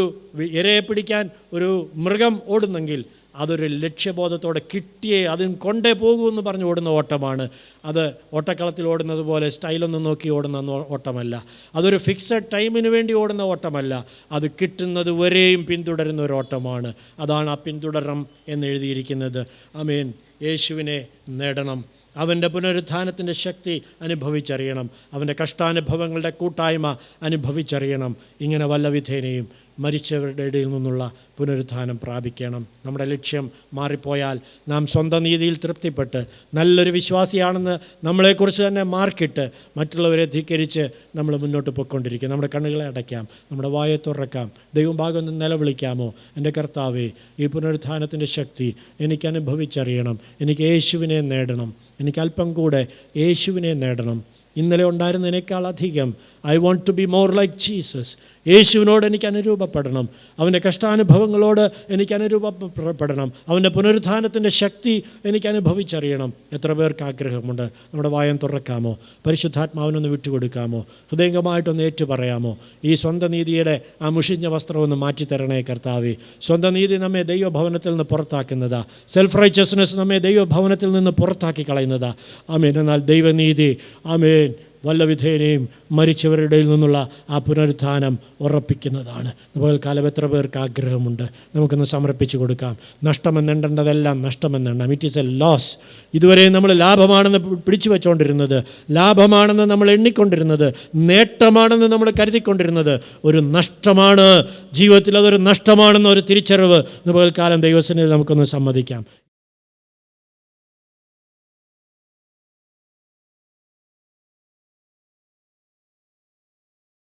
ഇരയെ പിടിക്കാൻ ഒരു മൃഗം ഓടുന്നെങ്കിൽ അതൊരു ലക്ഷ്യബോധത്തോടെ കിട്ടിയേ അതിന് കൊണ്ടേ പോകൂ എന്ന് പറഞ്ഞ് ഓടുന്ന ഓട്ടമാണ്. അത് ഓട്ടക്കളത്തിൽ ഓടുന്നത് പോലെ സ്റ്റൈലൊന്നും നോക്കി ഓടുന്ന ഓട്ടമല്ല. അതൊരു ഫിക്സഡ് ടൈമിന് വേണ്ടി ഓടുന്ന ഓട്ടമല്ല. അത് കിട്ടുന്നത് വരെയും പിന്തുടരുന്ന ഒരു ഓട്ടമാണ്. അതാണ് ആ പിന്തുടരണം എന്നെഴുതിയിരിക്കുന്നത്. ആമേൻ. യേശുവിനെ നേടണം, അവൻ്റെ പുനരുത്ഥാനത്തിൻ്റെ ശക്തി അനുഭവിച്ചറിയണം, അവൻ്റെ കഷ്ടാനുഭവങ്ങളുടെ കൂട്ടായ്മ അനുഭവിച്ചറിയണം. ഇങ്ങനെ വല്ലവിധേനയും മരിച്ചവരുടെ ഇടയിൽ നിന്നുള്ള പുനരുത്ഥാനം പ്രാപിക്കണം. നമ്മുടെ ലക്ഷ്യം മാറിപ്പോയാൽ നാം സ്വന്തം നീതിയിൽ തൃപ്തിപ്പെട്ട് നല്ലൊരു വിശ്വാസിയാണെന്ന് നമ്മളെക്കുറിച്ച് തന്നെ മാർക്കിട്ട് മറ്റുള്ളവരെ ധിക്കരിച്ച് നമ്മൾ മുന്നോട്ട് പോയിക്കൊണ്ടിരിക്കും. നമ്മുടെ കണ്ണുകളെ അടയ്ക്കാം, നമ്മുടെ വായെ തുറക്കാം, ദൈവഭാഗം ഒന്ന് നിലവിളിക്കാമോ? എൻ്റെ കർത്താവേ, ഈ പുനരുത്ഥാനത്തിൻ്റെ ശക്തി എനിക്ക് അനുഭവിച്ചറിയണം, എനിക്ക് യേശുവിനെ നേടണം, എനിക്ക് അല്പം കൂടെ യേശുവിനെ നേടണം. ഇന്നലെ ഉണ്ടായിരുന്നതിനേക്കാൾ അധികം I want to be more like Jesus. യേശുവിനോട് എനിക്ക് അനുരൂപപ്പെടണം, അവൻ്റെ കഷ്ടാനുഭവങ്ങളോട് എനിക്ക് അനുരൂപപ്പെടണം, അവൻ്റെ പുനരുത്ഥാനത്തിൻ്റെ ശക്തി എനിക്ക് അനുഭവിച്ചറിയണം. എത്ര പേർക്ക് ആഗ്രഹമുണ്ട്? നമ്മുടെ വായം തുറക്കാമോ? പരിശുദ്ധാത്മാവിനൊന്ന് വിട്ടുകൊടുക്കാമോ? ഹൃദയംഗമായിട്ടൊന്ന് ഏറ്റു പറയാമോ? ഈ സ്വന്തം നീതിയുടെ ആ മുഷിഞ്ഞ വസ്ത്രമൊന്ന് മാറ്റിത്തരണേ കർത്താവേ. സ്വന്തം നീതി നമ്മെ ദൈവഭവനത്തിൽ നിന്ന് പുറത്താക്കുന്നതാ. സെൽഫ് റൈച്ചസ്നെസ് നമ്മെ ദൈവഭവനത്തിൽ നിന്ന് പുറത്താക്കി കളയുന്നതാ. ആമേൻ. എന്നാൽ ദൈവനീതി, ആമേൻ, വല്ലവിധേനയും മരിച്ചവരുടെ ഇടയിൽ നിന്നുള്ള ആ പുനരുത്ഥാനം ഉറപ്പിക്കുന്നതാണ്. പകൽക്കാലം എത്ര പേർക്ക് ആഗ്രഹമുണ്ട്? നമുക്കൊന്ന് സമർപ്പിച്ചു കൊടുക്കാം. നഷ്ടമെന്നെണ്ണേണ്ടതെല്ലാം നഷ്ടമെന്നെണ്ണാം. It is a loss. ഇതുവരെ നമ്മൾ ലാഭമാണെന്ന് പിടിച്ചു വെച്ചുകൊണ്ടിരുന്നത്, ലാഭമാണെന്ന് നമ്മൾ എണ്ണിക്കൊണ്ടിരുന്നത്, നേട്ടമാണെന്ന് നമ്മൾ കരുതിക്കൊണ്ടിരുന്നത് ഒരു നഷ്ടമാണ്. ജീവിതത്തിൽ അതൊരു നഷ്ടമാണെന്നൊരു തിരിച്ചറിവ് പകൽക്കാലം ദൈവസന്നിധിയിൽ നമുക്കൊന്ന് സമ്മതിക്കാം.